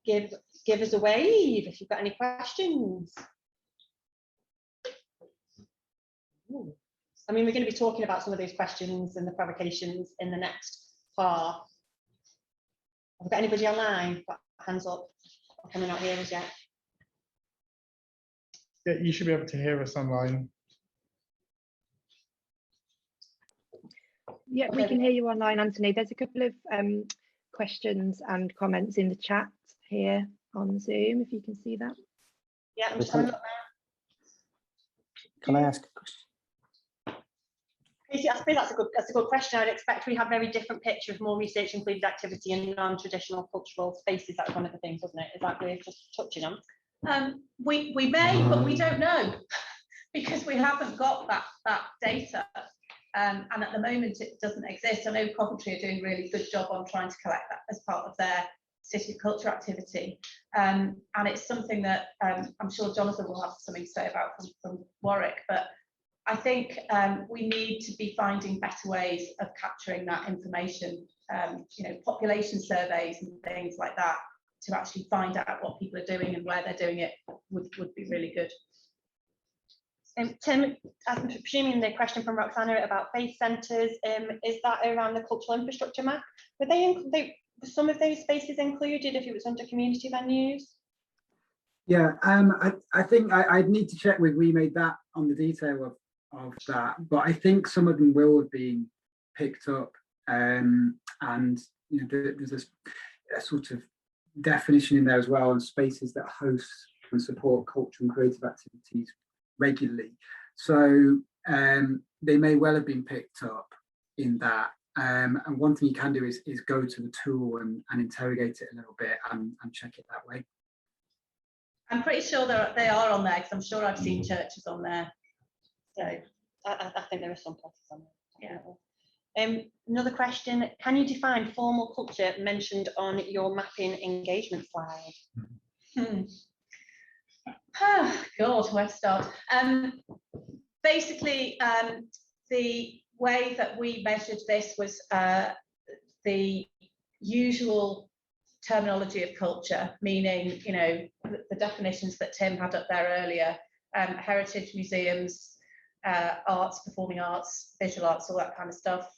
give us a wave if you've got any questions. Ooh. I mean, we're going to be talking about some of those questions and the provocations in the next part. Have we got anybody online? Got hands up? Coming out here as yet? Yeah, you should be able to hear us online. Yeah, we can hear you online, Anthony. There's a couple of questions and comments in the chat here on Zoom, if you can see that. Yeah, I'm just having a look now. Can I ask a question? Casey, I suppose that's a good question. I'd expect we have a very different picture of more research included activity in non-traditional cultural spaces. That was one of the things, wasn't it? Is that we're just touching on? We may, but we don't know because we haven't got that data, and at the moment it doesn't exist. I know Coventry are doing a really good job on trying to collect that as part of their city of culture activity, and it's something that I'm sure Jonathan will have something to say about from Warwick. But I think we need to be finding better ways of capturing that information, population surveys and things like that, to actually find out what people are doing and where they're doing it would be really good. Tim, I'm presuming the question from Roxana about faith centres, is that around the cultural infrastructure map? Were some of those spaces included if it was under community venues? Yeah, I think I'd need to check with We Made That on the detail of that, but I think some of them will have been picked up, and there's a sort of definition in there as well on spaces that host and support cultural and creative activities regularly. So they may well have been picked up in that. And one thing you can do is go to the tool and interrogate it a little bit and check it that way. I'm pretty sure they are on there because I'm sure I've seen churches on there. So I think there are some places on there. Another question, can you define formal culture mentioned on your mapping engagement slide? Oh, God, where to start? Basically, the way that we measured this was the usual terminology of culture, meaning, you know, the definitions that Tim had up there earlier, heritage museums, arts, performing arts, visual arts, all that kind of stuff.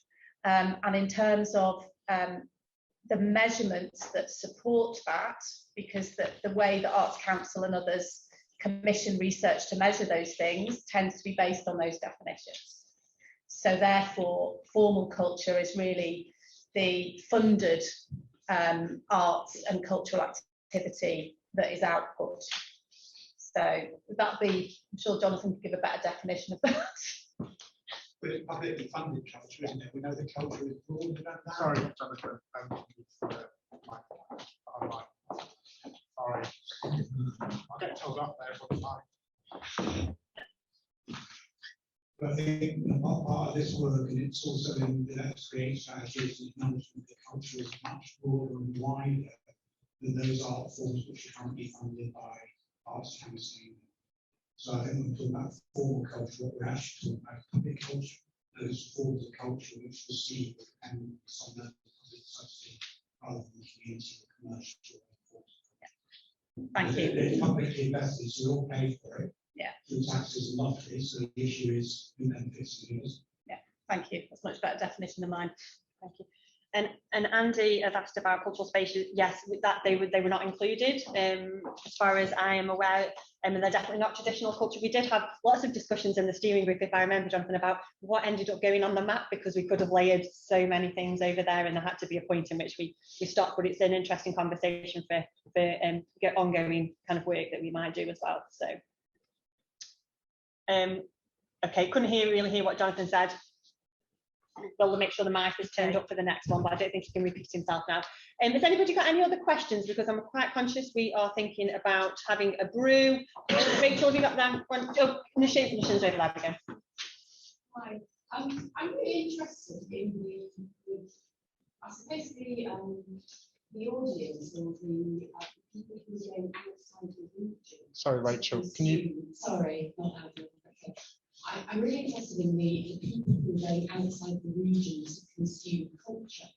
And in terms of the measurements that support that, because the way that Arts Council and others commission research to measure those things tends to be based on those definitions. So therefore, formal culture is really the funded arts and cultural activity that is output. So would that be, I'm sure Jonathan could give a better definition of that. But it's publicly funded culture, isn't it? We know the culture is broader than that. Sorry, Jonathan. Sorry. I'll get told off there for the time. But I think part of this work, and it's also in the next create strategies, and acknowledgement that culture is much broader and wider than those art forms which are currently funded by Arts Council. So I think when we're talking about formal culture, what we're actually talking about is public culture, those forms of culture which receive and on the public subsidy rather than community or commercial forms. Thank you. It's publicly invested, so we all pay for it. Yeah. Through taxes and lotteries, so the issue is who benefits and who doesn't. Yeah, thank you. That's a much better definition than mine. Thank you. And Andy has asked about cultural spaces. Yes, with that they were not included, as far as I am aware, and they're definitely not traditional culture. We did have lots of discussions in the steering group, if I remember, Jonathan, about what ended up going on the map, because we could have layered so many things over there, and there had to be a point in which we stopped. But it's an interesting conversation for ongoing kind of work that we might do as well. So, okay, couldn't really hear what Jonathan said. We'll make sure the mic is turned up for the next one, but I don't think he can repeat himself now. Has anybody got any other questions? Because I'm quite conscious we are thinking about having a brew. Rachel, have you got that one? Oh, Nishan's over there again. Hi, I'm really interested in I suppose the audience or the people who are going outside the region. Sorry, Rachel, can you? Sorry, not out of okay. I'm really interested in the people who are going outside the region to consume culture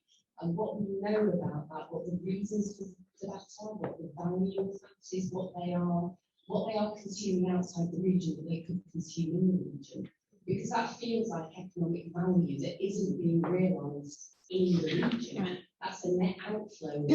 and what we know about that, what the reasons for that are, what the value of that is, what they are consuming outside the region that they could consume in the region. Because that feels like economic value that isn't being realised in the region. That's a net outflow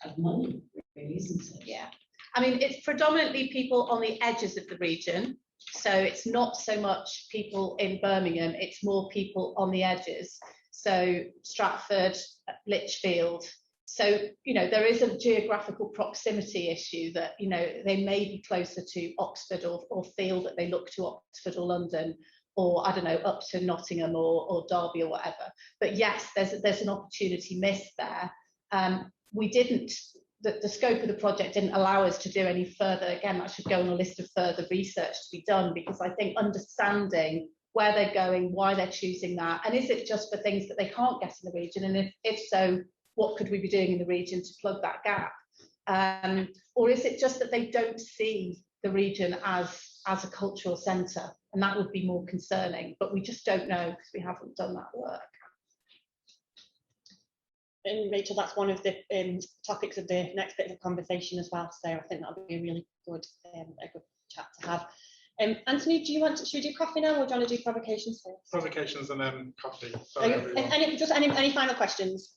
of money, really, isn't it? Yeah. I mean, it's predominantly people on the edges of the region. So it's not so much people in Birmingham, it's more people on the edges. So Stratford, Lichfield. So, you know, there is a geographical proximity issue that, you know, they may be closer to Oxford or feel that they look to Oxford or London, or I don't know, up to Nottingham or Derby or whatever. But yes, there's an opportunity missed there. The scope of the project didn't allow us to do any further. Again, that should go on a list of further research to be done, because I think understanding where they're going, why they're choosing that, and is it just for things that they can't get in the region, and if so, what could we be doing in the region to plug that gap? Or is it just that they don't see the region as a cultural centre, and that would be more concerning, but we just don't know because we haven't done that work. And Rachel, that's one of the topics of the next bit of conversation as well. So I think that'll be a really good, a good chat to have. Anthony, should we do coffee now, or do you want to do provocations first? Provocations and then coffee. Any final questions?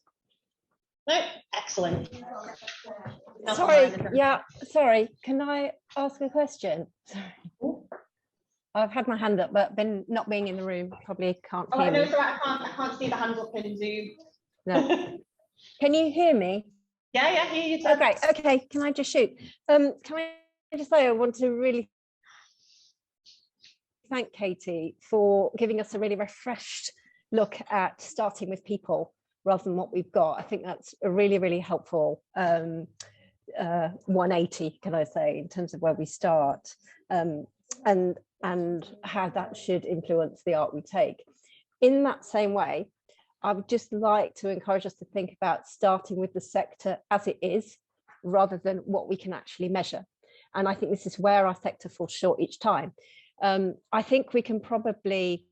No? Excellent. Sorry, can I ask a question? Sorry. I've had my hand up, but not being in the room, probably can't hear me. No, so I can't see the hand up in Zoom. No. Can you hear me? Yeah, hear you. Okay, can I just shoot? Can I just say I want to really thank Katie for giving us a really refreshed look at starting with people rather than what we've got. I think that's a really, really helpful 180, can I say, in terms of where we start and how that should influence the art we take. in that same way, I would just like to encourage us to think about starting with the sector as it is, rather than what we can actually measure. And I think this is where our sector falls short each time. I think we can probably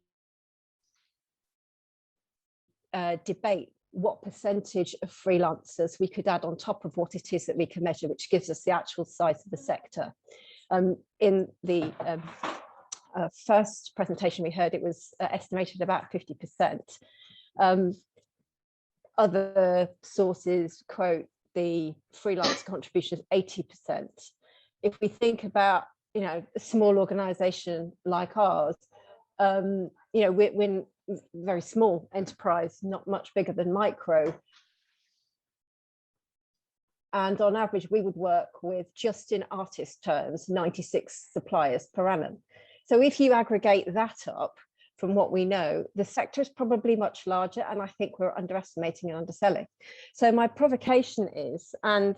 debate what percentage of freelancers we could add on top of what it is that we can measure, which gives us the actual size of the sector. In the first presentation we heard, it was estimated about 50%. Other sources quote the freelance contribution as 80%. If we think about, a small organization like ours, we're very small enterprise, not much bigger than micro. And on average, we would work with, just in artist terms, 96 suppliers per annum. So if you aggregate that up from what we know, the sector is probably much larger, and I think we're underestimating and underselling. So my provocation is, and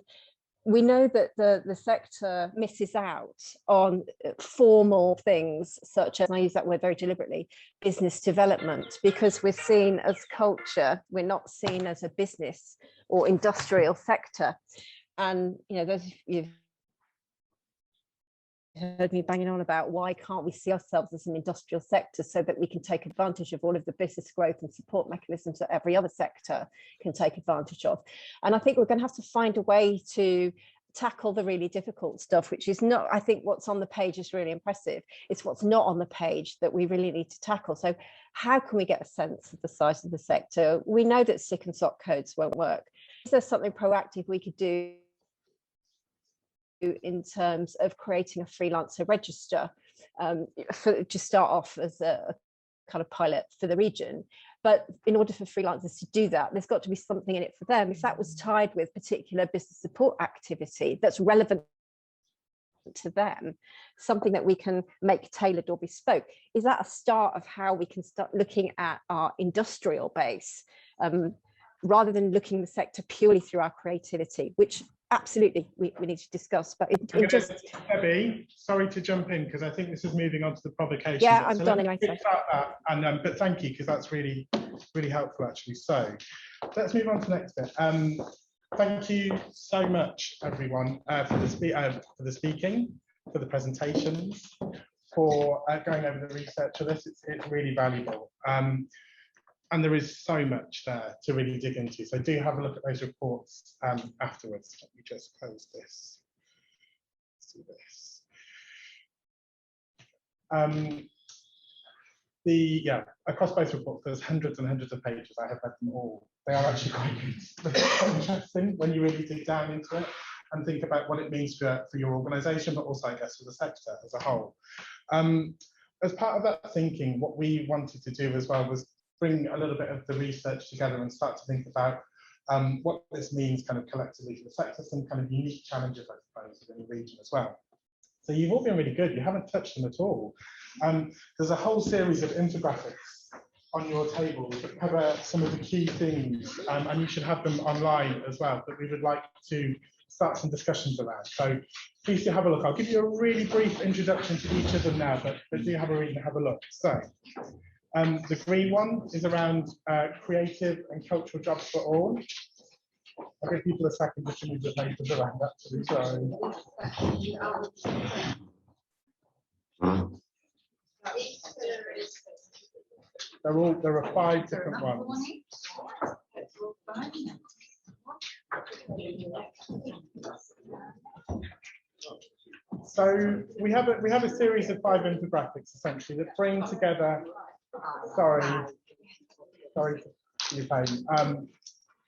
we know that the sector misses out on formal things such as, and I use that word very deliberately, business development, because we're seen as culture, we're not seen as a business or industrial sector. And those of you heard me banging on about why can't we see ourselves as an industrial sector so that we can take advantage of all of the business growth and support mechanisms that every other sector can take advantage of. And I think we're going to have to find a way to tackle the really difficult stuff, which is not, I think what's on the page is really impressive. It's what's not on the page that we really need to tackle. So how can we get a sense of the size of the sector? We know that sick and sock codes won't work. Is there something proactive we could do in terms of creating a freelancer register, to start off as a kind of pilot for the region? But in order for freelancers to do that, there's got to be something in it for them. If that was tied with particular business support activity that's relevant to them, something that we can make tailored or bespoke, is that a start of how we can start looking at our industrial base, rather than looking the sector purely through our creativity, which absolutely we need to discuss. But it just, Debbie, sorry to jump in, because I think this is moving on to the provocation. Yeah, I'm done anyway. But thank you, because that's really helpful actually. So let's move on to the next bit. Thank you so much, everyone, for the speaking, for the presentations, for going over the research of this. It's really valuable. And there is so much there to really dig into. So do have a look at those reports afterwards. Let me just close this. Let's do this. Across both reports, there's hundreds and hundreds of pages. I have read them all. They are actually quite good. It's quite interesting when you really dig down into it and think about what it means for your organisation, but also, I guess, for the sector as a whole. As part of that thinking, what we wanted to do as well was bring a little bit of the research together and start to think about what this means kind of collectively for the sector, some kind of unique challenges, I suppose, within the region as well. So you've all been really good. You haven't touched them at all. There's a whole series of infographics on your table that cover some of the key things, and you should have them online as well, that we would like to start some discussions around. So please do have a look. I'll give you a really brief introduction to each of them now, but do have a read and have a look. So the green one is around creative and cultural jobs for all. I'll give people a second just to move the papers around, actually, sorry. There are 5 different ones. So we have a series of 5 infographics essentially that bring together. Sorry for your pain.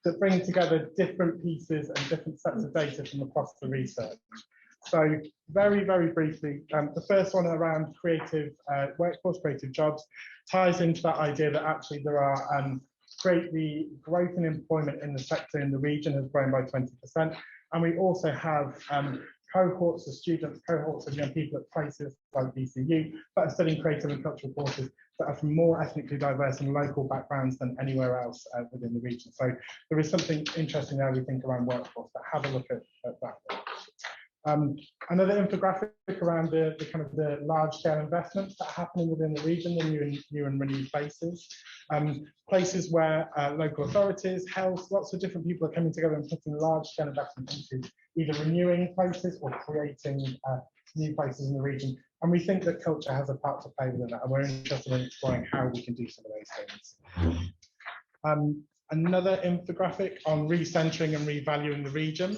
That bring together different pieces and different sets of data from across the research. So very, very briefly, the first one around creative workforce, creative jobs, ties into that idea that actually there are the growth in employment in the sector in the region has grown by 20%. And we also have cohorts of students, cohorts of young people at places like VCU that are studying creative and cultural courses that are from more ethnically diverse and local backgrounds than anywhere else within the region. So there is something interesting there we think around workforce, but have a look at that one. Another infographic around the kind of the large scale investments that are happening within the region, the new and renewed places. Places where local authorities, health, lots of different people are coming together and putting large scale investment into either renewing places or creating new places in the region. And we think that culture has a part to play within that, and we're interested in exploring how we can do some of those things. Another infographic on recentering and revaluing the region.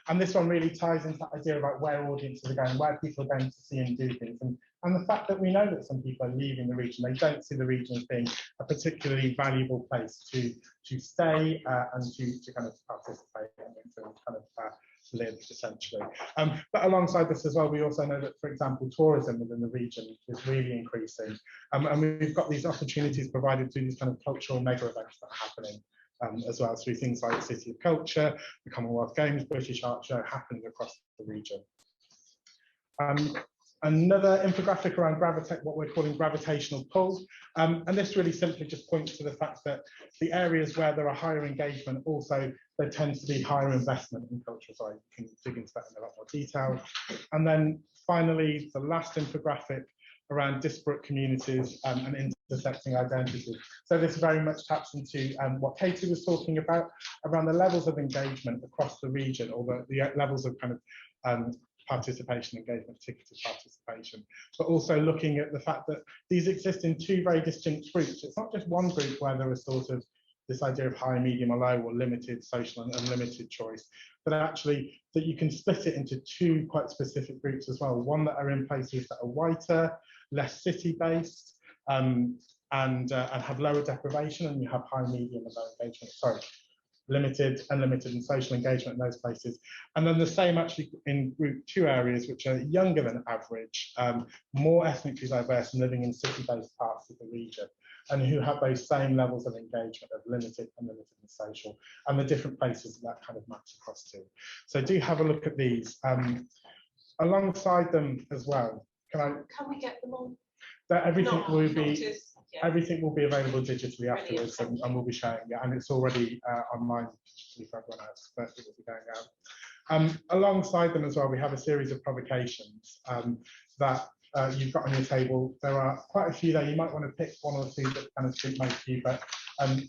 And this one really ties into that idea about where audiences are going, where people are going to see and do things. And the fact that we know that some people are leaving the region, they don't see the region as being a particularly valuable place to stay and to kind of participate and to kind of live, essentially. But alongside this as well, we also know that, for example, tourism within the region is really increasing. And we've got these opportunities provided through these kind of cultural mega events that are happening. As well, through things like City of Culture, the Commonwealth Games, British Art Show happening across the region. Another infographic around what we're calling gravitational pull, and this really simply just points to the fact that the areas where there are higher engagement, also there tends to be higher investment in culture. So I can dig into that in a lot more detail. And then finally, the last infographic around disparate communities and intersecting identities. So this very much taps into what Katie was talking about, around the levels of engagement across the region, or the levels of kind of participation, engagement, ticketed participation, but also looking at the fact that these exist in two very distinct groups. It's not just one group where there is sort of this idea of high, medium, or low, or limited social and unlimited choice, but actually that you can split it into two quite specific groups as well. One that are in places that are whiter, less city-based, and have lower deprivation, and you have high, medium, and low engagement. Sorry, limited, unlimited, and social engagement in those places. And then the same actually in group 2 areas, which are younger than average, more ethnically diverse, and living in city-based parts of the region, and who have those same levels of engagement of limited, unlimited, and social, and the different places that kind of maps across to. So do have a look at these. Alongside them as well, can we get them all? That everything will be everything will be available digitally afterwards, and we'll be sharing it, and it's already online for everyone else, but it will be going out. Alongside them as well, we have a series of provocations that you've got on your table. There are quite a few there. You might want to pick one or two that kind of speak most to you, but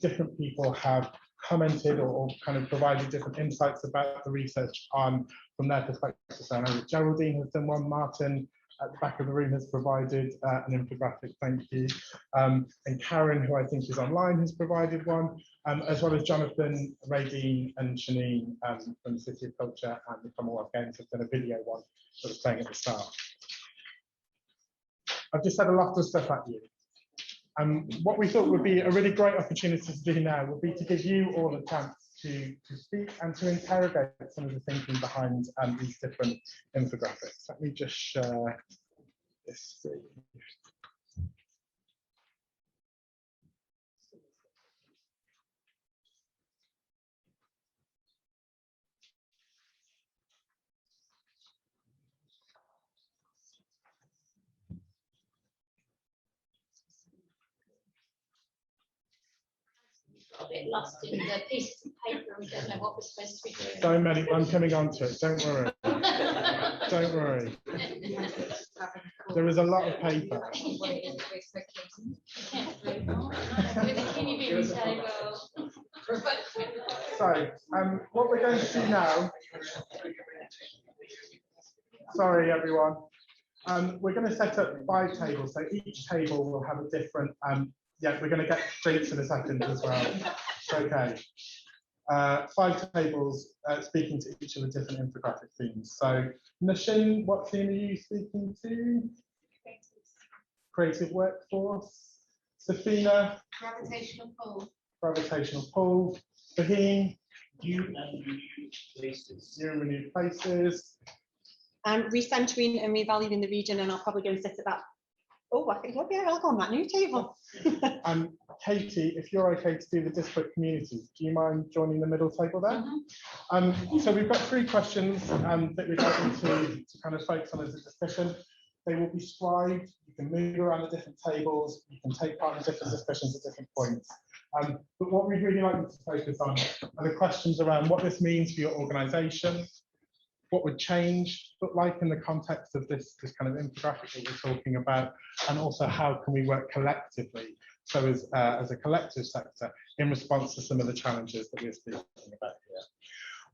different people have commented or kind of provided different insights about the research from their perspective. So I know that Geraldine has done one, Martin at the back of the room has provided an infographic, thank you. And Karen, who I think is online, has provided one, as well as Jonathan, Radine and Shanine from the City of Culture and the Commonwealth Games have done a video one that was playing at the start. I've just said a lot of stuff at you. What we thought would be a really great opportunity to do now would be to give you all a chance to speak and to interrogate some of the thinking behind these different infographics. Let me just share this screen. A bit lost in the pieces of paper. We don't know what we're supposed to be doing. So many. I'm coming on to it. Don't worry. Don't worry. There is a lot of paper. So, what we're going to do now. Sorry, everyone. We're going to set up 5 tables. So each table will have a different. Yeah, we're going to get drinks in a second as well. Okay. 5 tables speaking to each of the different infographic themes. So, Nashin, what theme are you speaking to? Creative workforce. Safina? Gravitational pull. Gravitational pull. Fahim? New and renewed places. New and renewed places. Recentering and revaluing the region, and I'll probably go and sit at that. Oh, I think I'll go on that new table. Katie, if you're okay to do the disparate communities, do you mind joining the middle table there? So we've got 3 questions that we'd like you to kind of focus on as a discussion. They will be scribed. You can move around the different tables. You can take part in different discussions at different points. But what we'd really like you to focus on are the questions around what this means for your organisation, what would change look like in the context of this kind of infographic that we're talking about, and also how can we work collectively, so as a collective sector, in response to some of the challenges that we're speaking about here.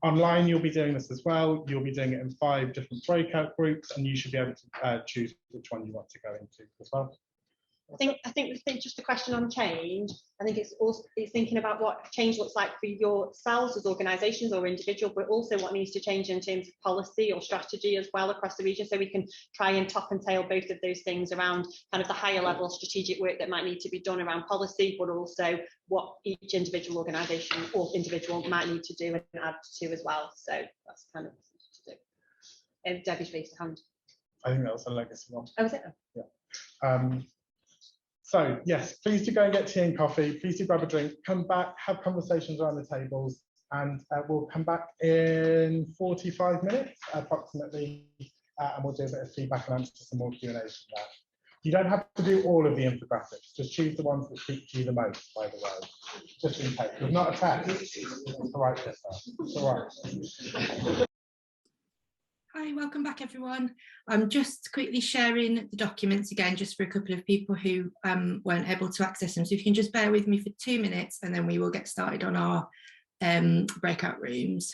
Online, you'll be doing this as well. You'll be doing it in 5 different breakout groups, and you should be able to choose which one you want to go into as well. I think just a question on change. I think it's thinking about what change looks like for yourselves as organisations or individual, but also what needs to change in terms of policy or strategy as well across the region, so we can try and top and tail both of those things around kind of the higher level strategic work that might need to be done around policy, but also what each individual organisation or individual might need to do and add to as well. So that's kind of to do. Debbie's raised her hand. I think that was a legacy one. Oh, was it? Yeah. So yes, please do go and get tea and coffee. Please do grab a drink, come back, have conversations around the tables, and we'll come back in 45 minutes approximately, and we'll do a bit of feedback and answer some more Q&As from that. You don't have to do all of the infographics, just choose the ones that speak to you the most, by the way, just in case. There's not a test, it's all right, it's all right. Hi, welcome back everyone. I'm just quickly sharing the documents again, just for a couple of people who weren't able to access them. So if you can just bear with me for 2 minutes and then we will get started on our breakout rooms.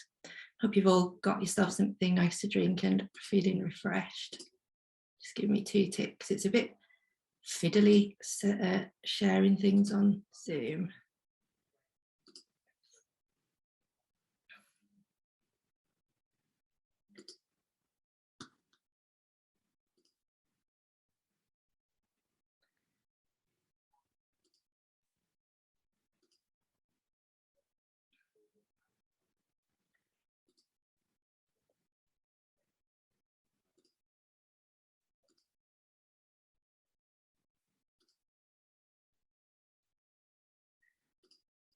Hope you've all got yourself something nice to drink and feeling refreshed. Just give me 2 ticks. It's a bit fiddly sharing things on Zoom.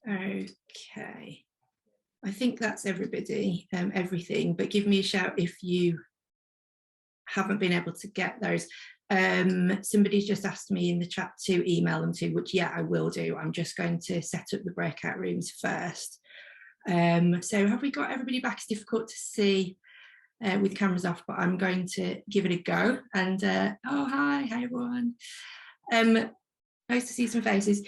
Okay, I think that's everybody, everything, but give me a shout if you haven't been able to get those. Somebody's just asked me in the chat to email them to, which yeah, I will do. I'm just going to set up the breakout rooms first. So have we got everybody back? It's difficult to see with cameras off, but I'm going to give it a go. And oh, hi everyone. Nice to see some faces.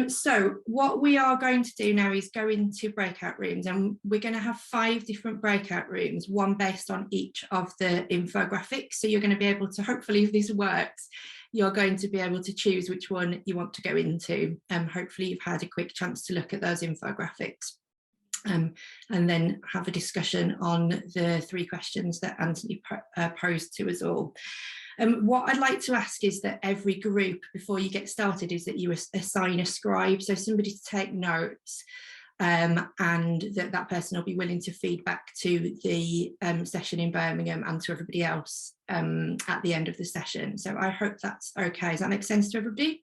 So what we are going to do now is go into breakout rooms, and we're going to have 5 different breakout rooms, one based on each of the infographics. So you're going to be able to, hopefully if this works, you're going to be able to choose which one you want to go into. Hopefully you've had a quick chance to look at those infographics. And then have a discussion on the 3 questions that Anthony posed to us all. What I'd like to ask is that every group, before you get started, is that you assign a scribe, so somebody to take notes, and that person will be willing to feed back to the session in Birmingham and to everybody else at the end of the session. So I hope that's okay. Does that make sense to everybody?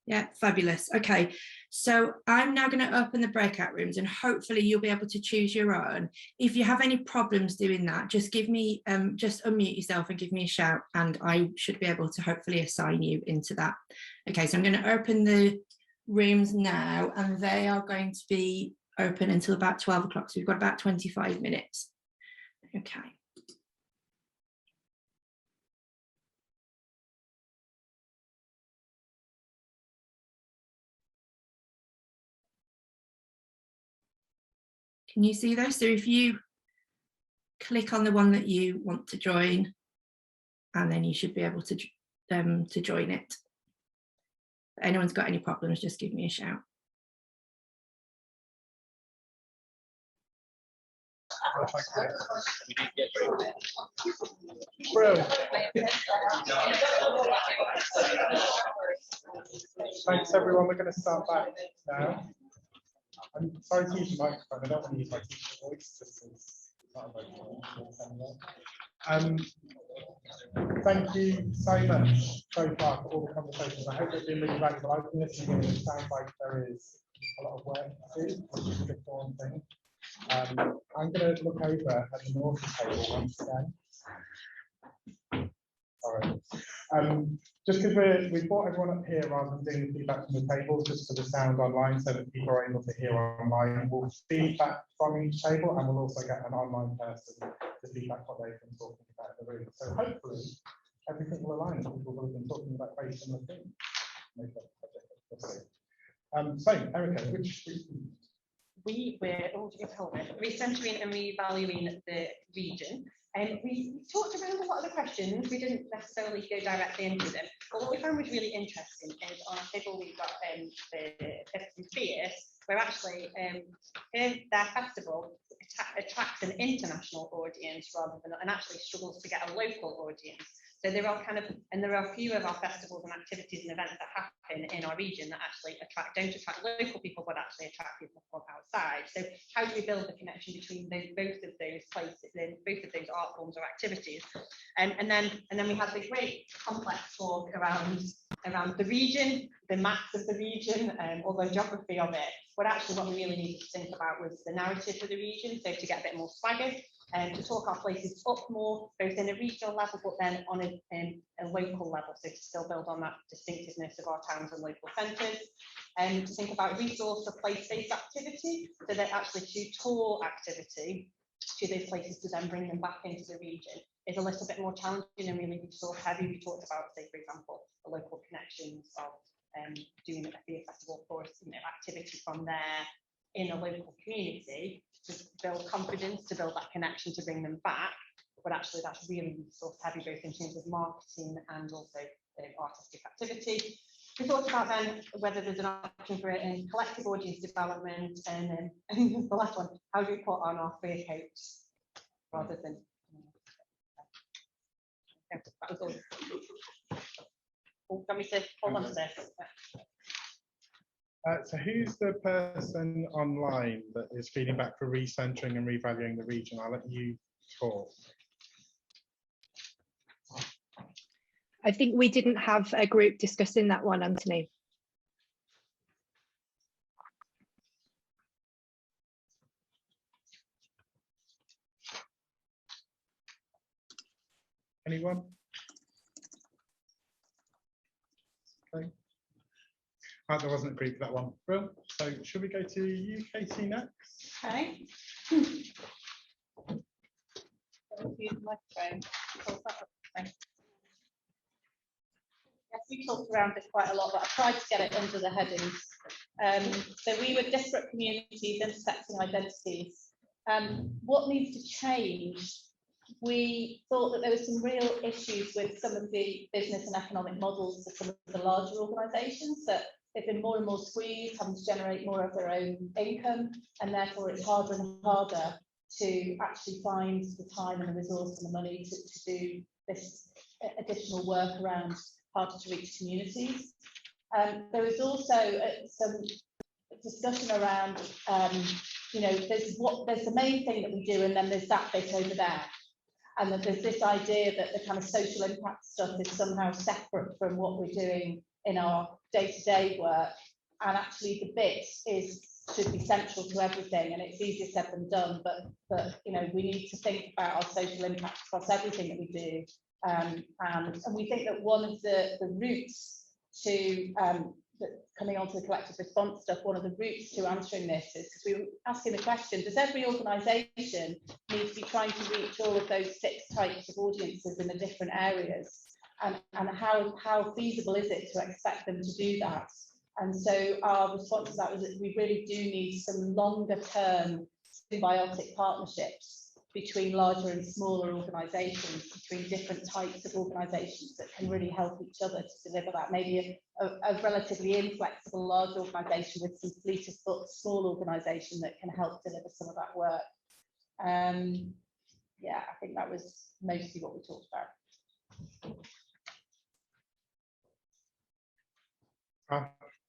Yeah, fabulous. Okay, so I'm now going to open the breakout rooms, and hopefully you'll be able to choose your own. If you have any problems doing that, just give me, just unmute yourself and give me a shout, and I should be able to hopefully assign you into that. Okay, so I'm going to open the rooms now, and they are going to be open until about 12 o'clock. So we've got about 25 minutes. Okay. Can you see those? So if you click on the one that you want to join, and then you should be able to join it. If anyone's got any problems, just give me a shout. Brilliant. Thanks everyone, we're going to start back now. I'm sorry to use the microphone, I don't want to use my teacher voice. Thank you so much so far for all the conversations. I hope they've been really valuable. I've been listening, and it sounds like there is a lot of work to do, which is a good thing. I'm going to look over at the North table once again. Sorry. Just because we've brought everyone up here rather than doing the feedback from the tables, just for the sound online, so that people are able to hear online. We'll feedback from each table, and we'll also get an online person the feedback what they've been talking about in the room. So hopefully everything will align. People will have been talking about very similar things. So Erica, which we were recentering and revaluing the region, and we talked around a lot of the questions. We didn't necessarily go directly into them, but what we found was really interesting is on a table we've got the Fierce, where actually their festival attracts an international audience rather than, and actually struggles to get a local audience. So there are there are a few of our festivals and activities and events that happen in our region that actually don't attract local people, but actually attract people from outside. So how do we build the connection between both of those places, both of those art forms or activities? And then we had the great complex talk around the region, the maps of the region, or the geography of it. But actually what we really needed to think about was the narrative of the region, so to get a bit more swagger, and to talk our places up more, both in a regional level, but then on a local level, so to still build on that distinctiveness of our towns and local centres, and to think about resource or place-based activity, so that actually to tour activity to those places to then bring them back into the region is a little bit more challenging and really resource heavy. We talked about, say, for example, the local connections of doing a theatre festival for activity from there in a local community to build confidence, to build that connection, to bring them back. But actually that's really resource heavy, both in terms of marketing and also artistic activity. We thought about then whether there's an option for it in collective audience development, and the last one, how do we put on our fur coats rather than that was all. Oh, let me say, hold on to this. So who's the person online that is feeding back for recentering and revaluing the region? I'll let you talk. I think we didn't have a group discussing that one, Anthony. Anyone? Okay. There wasn't a group for that one. Well, so should we go to you, Katie, next? Okay. Yes, we talked around this quite a lot, but I tried to get it under the headings. So we were disparate communities, intersecting identities. What needs to change? We thought that there were some real issues with some of the business and economic models for some of the larger organisations, that they've been more and more squeezed, having to generate more of their own income, and therefore it's harder and harder to actually find the time and the resource and the money to do this additional work around harder to reach communities. There was also some discussion around, there's the main thing that we do, and then there's that bit over there. And that there's this idea that the kind of social impact stuff is somehow separate from what we're doing in our day-to-day work. And actually the bit should be central to everything, and it's easier said than done, but we need to think about our social impact across everything that we do. And we think that one of the routes to coming on to the collective response stuff, one of the routes to answering this is because we were asking the question, does every organisation need to be trying to reach all of those 6 types of audiences in the different areas? And how feasible is it to expect them to do that? And so our response to that was that we really do need some longer term symbiotic partnerships between larger and smaller organisations, between different types of organisations that can really help each other to deliver that. Maybe a relatively inflexible large organisation with some fleet of foot small organisation that can help deliver some of that work. Yeah, I think that was mostly what we talked about.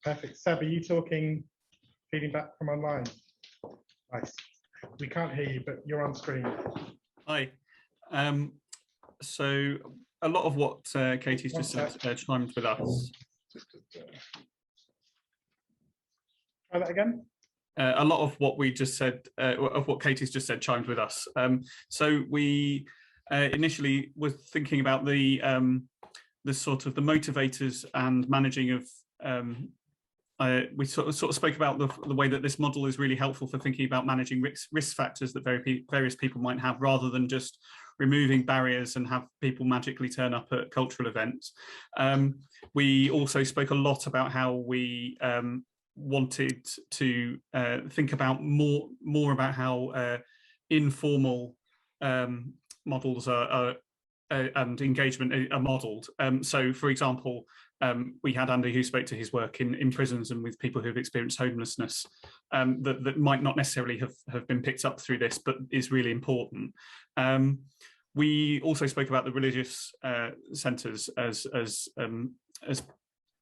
Perfect. Seb, are you talking, feeding back from online? Nice. We can't hear you, but you're on screen. Hi. So a lot of what Katie's just said chimed with us. Try that again. A lot of what we just said, of what Katie's just said, chimed with us. So we initially were thinking about the sort of the motivators and managing of we sort of spoke about the way that this model is really helpful for thinking about managing risk factors that various people might have, rather than just removing barriers and have people magically turn up at cultural events. We also spoke a lot about how we wanted to think about more about how informal models are and engagement are modelled. So, for example, we had Andy who spoke to his work in prisons and with people who've experienced homelessness, that might not necessarily have been picked up through this, but is really important. We also spoke about the religious centres as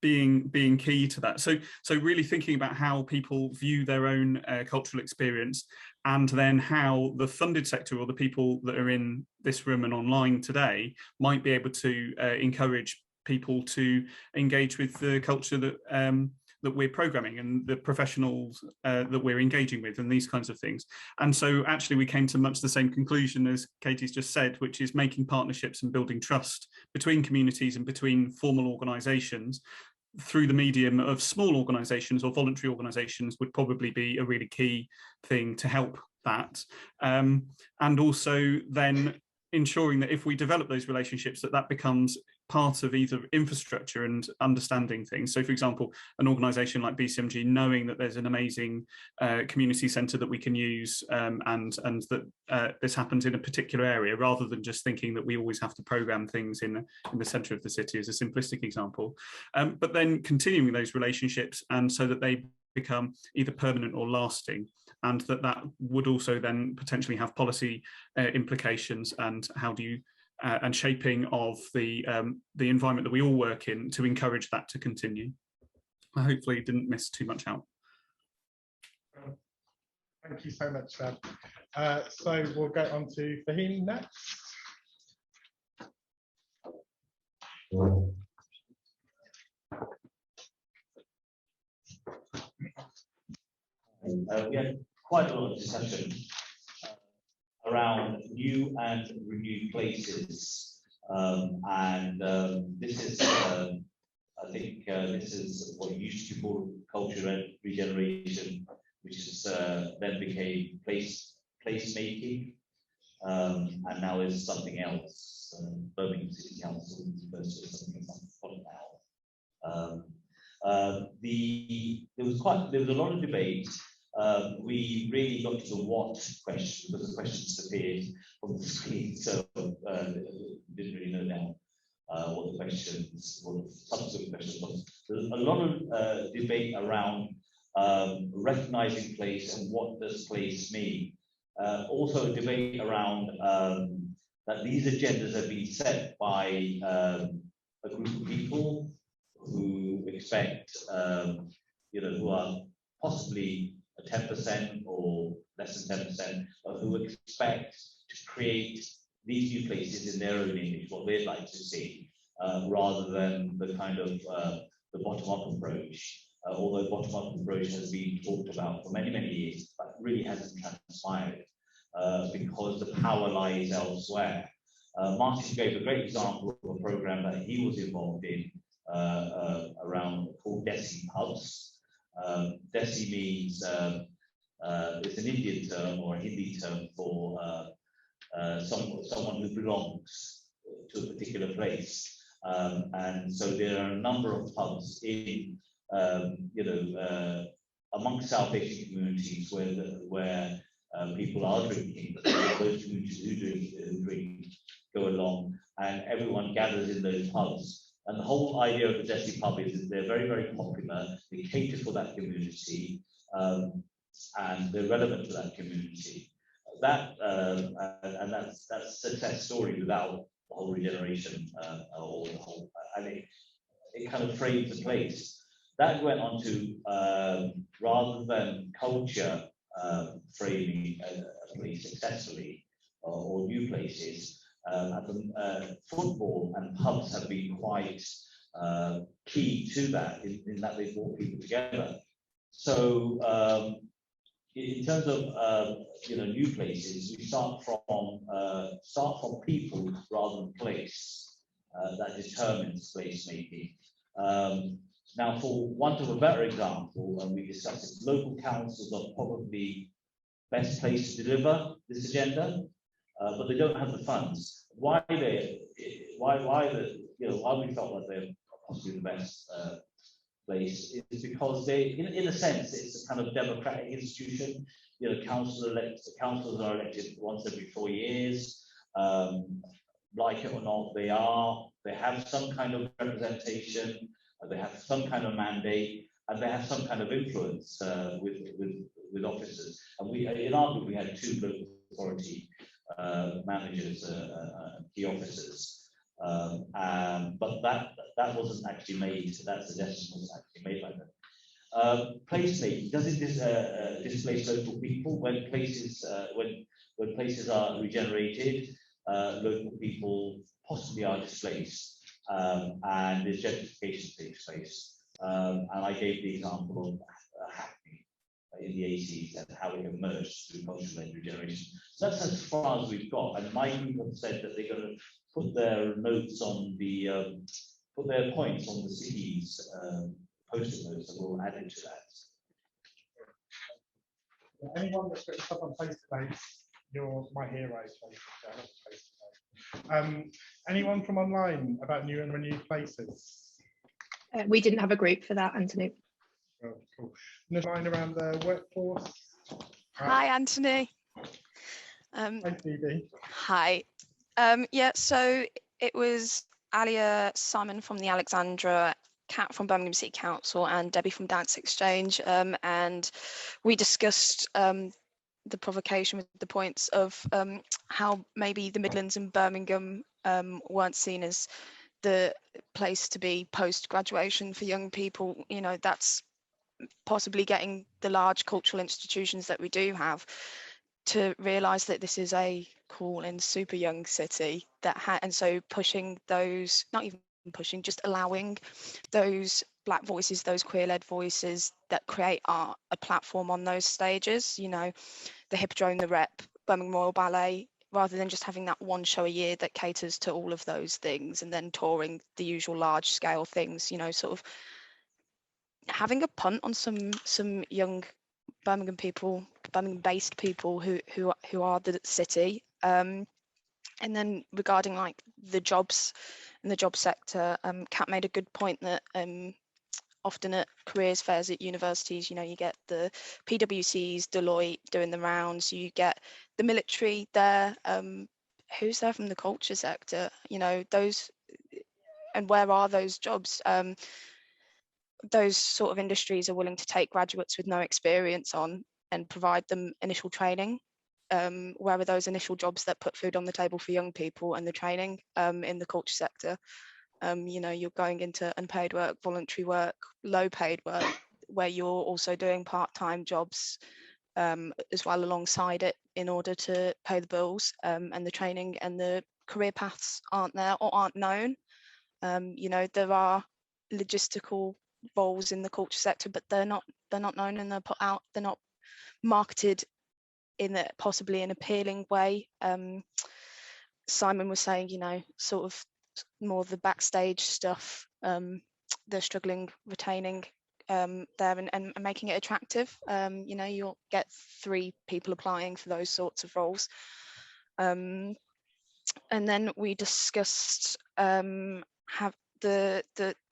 being key to that. So really thinking about how people view their own cultural experience, and then how the funded sector or the people that are in this room and online today might be able to encourage people to engage with the culture that we're programming and the professionals that we're engaging with and these kinds of things. And so actually we came to much the same conclusion as Katie's just said, which is making partnerships and building trust between communities and between formal organisations through the medium of small organisations or voluntary organisations would probably be a really key thing to help that. And also then ensuring that if we develop those relationships, that becomes part of either infrastructure and understanding things. So for example, an organisation like BCMG, knowing that there's an amazing community centre that we can use and that this happens in a particular area, rather than just thinking that we always have to programme things in the centre of the city, as a simplistic example. But then continuing those relationships, and so that they become either permanent or lasting, and that would also then potentially have policy implications, and how do you and shaping of the environment that we all work in to encourage that to continue. I hopefully didn't miss too much out. Thank you so much, Seb. So we'll go on to Fahim next. We had quite a lot of discussion around new and renewed places, this is, I think, this is what used to be called cultural regeneration, which is then became placemaking, and now is something else. Birmingham City Council versus something now. There was a lot of debate. We really got to the what question, because the questions appeared on the screen, so didn't really know now what the questions, what the subsequent questions was. There's a lot of debate around recognizing place and what does place mean. Also a debate around that these agendas have been set by a group of people who expect, who are possibly 10% or less than 10%, who expect to create these new places in their own image, what they'd like to see, rather than the kind of the bottom-up approach. Although bottom-up approach has been talked about for many, many years, but really hasn't transpired because the power lies elsewhere. Martin gave a great example of a program that he was involved in around called Desi Pubs. Desi means it's an Indian term or a Hindi term for someone who belongs to a particular place, and so there are a number of pubs in amongst South Asian communities where people are drinking. Those communities who drink go along, and everyone gathers in those pubs. And the whole idea of the Desi pub is that they're very, very popular. They cater for that community, and they're relevant to that community. And that's a success story without the whole regeneration or the whole. I think it kind of frames the place. That went on to rather than culture framing a place successfully or new places. Football and pubs have been quite key to that, in that they brought people together. So in terms of new places, we start from people rather than place. That determines place making. Now, for want of a better example, and we discussed it, local councils are probably best placed to deliver this agenda, but they don't have the funds. Why we felt that they're possibly the best place is because they, in a sense, it's a kind of democratic institution. You know, councillors are elected once every 4 years. Like it or not, they have some kind of representation, they have some kind of mandate, and they have some kind of influence with officers. And in our group, we had 2 local authority managers, key officers, but that wasn't actually made. That suggestion wasn't actually made by them. Placemaking, does it displace local people when places are regenerated? Local people possibly are displaced, and there's gentrification takes place. And I gave the example of Hackney in the 80s and how it emerged through cultural regeneration. So that's as far as we've got. And my group have said that they're going to put their notes on the, put their points on the city's post-it notes, and we'll add it to that. Anyone that's got stuff on face-to-face, you're my hero. Anyone from online about new and renewed places? We didn't have a group for that, Anthony. Oh, cool. Line around the workforce. Hi, Anthony. Hi, Phoebe. Hi. Yeah, so it was Alia, Simon from the Alexandra, Kat from Birmingham City Council, and Debbie from Dance Exchange, and we discussed the provocation with the points of how maybe the Midlands and Birmingham weren't seen as the place to be post-graduation for young people. You know, that's possibly getting the large cultural institutions that we do have to realise that this is a cool and super young city that and so pushing those, not even pushing, just allowing those Black voices, those queer-led voices that create art, a platform on those stages. You know, the Hippodrome, the Rep, Birmingham Royal Ballet, rather than just having that one show a year that caters to all of those things and then touring the usual large scale things, you know, sort of having a punt on some young Birmingham people, Birmingham based people who are the city. And then regarding like the jobs and the job sector, Kat made a good point that often at careers fairs at universities, you know, you get the PwCs, Deloitte doing the rounds, you get the military there. Who's there from the culture sector? You know, those, and where are those jobs? Those sort of industries are willing to take graduates with no experience on and provide them initial training. Where are those initial jobs that put food on the table for young people and the training in the culture sector? You know, you're going into unpaid work, voluntary work, low paid work, where you're also doing part-time jobs as well alongside it in order to pay the bills, and the training and the career paths aren't there or aren't known. You know, there are logistical roles in the culture sector, but they're not known, and they're put out, they're not marketed in a possibly an appealing way. Simon was saying, you know, sort of more the backstage stuff, they're struggling retaining there and making it attractive. You know, you'll get 3 people applying for those sorts of roles. And then we discussed have the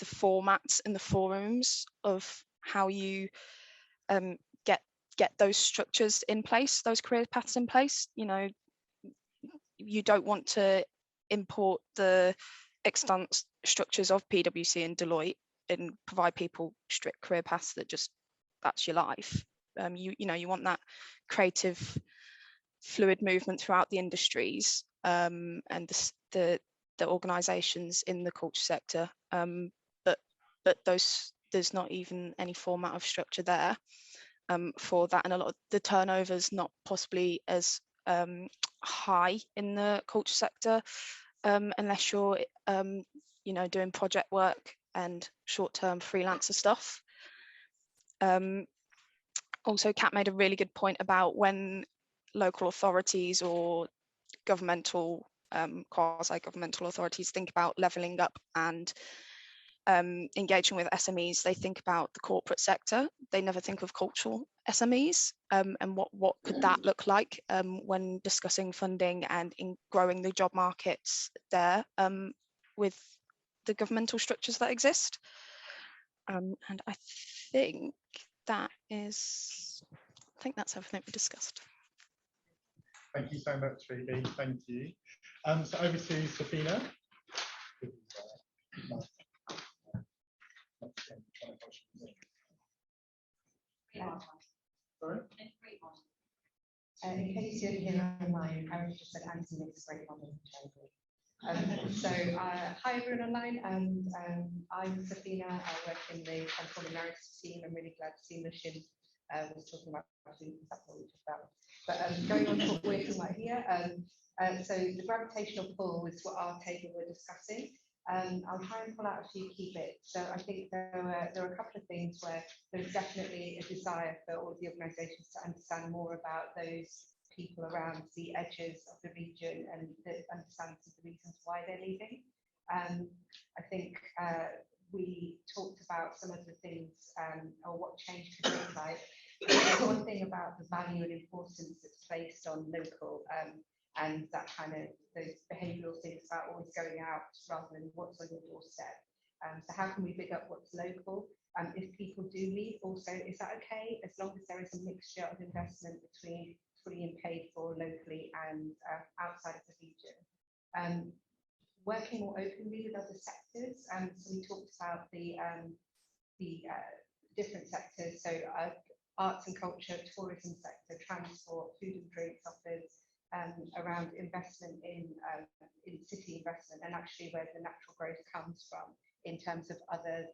formats and the forums of how you get those structures in place, those career paths in place. You know, you don't want to import the extant structures of PwC and Deloitte and provide people strict career paths that just, that's your life. You know, you want that creative, fluid movement throughout the industries, and the organisations in the culture sector. But there's not even any format of structure there for that, and a lot of the turnover's not possibly as high in the culture sector, unless you're you know, doing project work and short-term freelancer stuff. Also, Kat made a really good point about when local authorities or governmental quasi-governmental authorities think about levelling up and engaging with SMEs, they think about the corporate sector. They never think of cultural SMEs, and what could that look like when discussing funding and in growing the job markets there with the governmental structures that exist. And I think that's everything we discussed. Thank you so much, Phoebe. Thank you. So over to Safina. Sorry? In case you're here online, I was just said Anthony makes a great model. Hi everyone online, and I'm Safina. I work in the transforming narratives team. I'm really glad to see Lushin was talking about that's what we talked about. But going on to what we're talking about here, so the gravitational pull is what our table we're discussing. I'll try and pull out a few key bits. So I think there are a couple of things where there's definitely a desire for all of the organisations to understand more about those people around the edges of the region and understand the reasons why they're leaving. I think we talked about some of the things or what change could look like. One thing about the value and importance that's placed on local and that kind of those behavioural things about always going out rather than what's on your doorstep. So how can we big up what's local? If people do leave, also, is that okay? As long as there is a mixture of investment between free and paid for locally and outside of the region. Working more openly with other sectors. So we talked about the different sectors. So arts and culture, tourism sector, transport, food and drinks offers, around investment in city investment and actually where the natural growth comes from in terms of other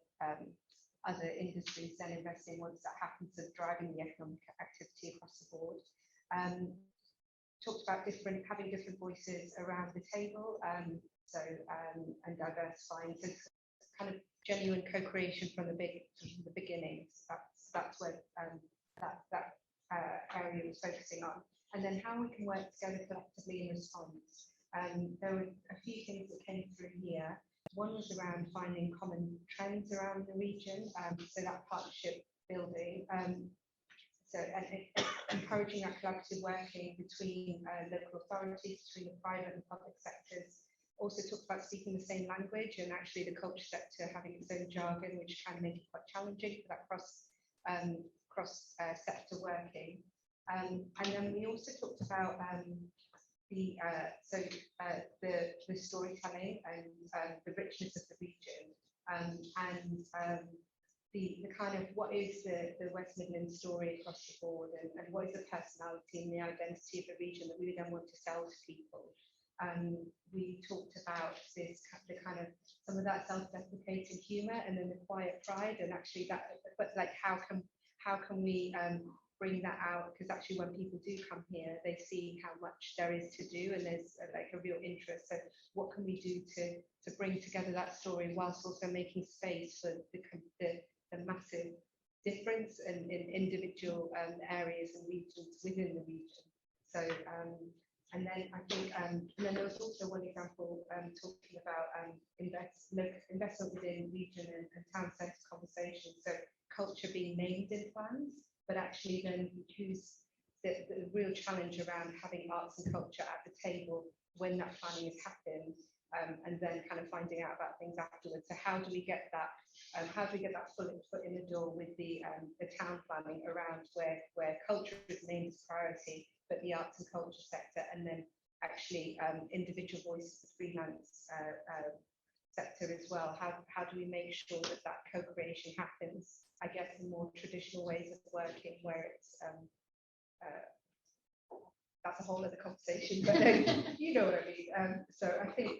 industries then investing once that happens of driving the economic activity across the board. Talked about having different voices around the table, and diversifying, so kind of genuine co-creation from the beginning. That's where that area was focusing on. And then how we can work together collectively in response. There were a few things that came through here. One was around finding common trends around the region, so that partnership building. And encouraging that collaborative working between local authorities, between the private and public sectors. Also talked about speaking the same language and actually the culture sector having its own jargon, which can make it quite challenging for that cross sector working. And then we also talked about the storytelling and the richness of the region, and the kind of what is the West Midlands story across the board, and what is the personality and the identity of the region that we then want to sell to people. We talked about the kind of some of that self-deprecating humour and then the quiet pride, and actually that, but like how can we bring that out, because actually when people do come here they see how much there is to do and there's like a real interest. So what can we do to bring together that story whilst also making space for the massive difference in individual areas and regions within the region. So and then I think and then there was also one example talking about investment within region and town centre conversations, so culture being named in plans, but actually then who's the real challenge around having arts and culture at the table when that planning has happened, and then kind of finding out about things afterwards. So how do we get that foot in the door with the town planning around where culture is named as priority, but the arts and culture sector, and then actually individual voices, the freelance sector as well. How do we make sure that co-creation happens, I guess, in more traditional ways of working, where it's that's a whole other conversation, but you know what I mean. So I think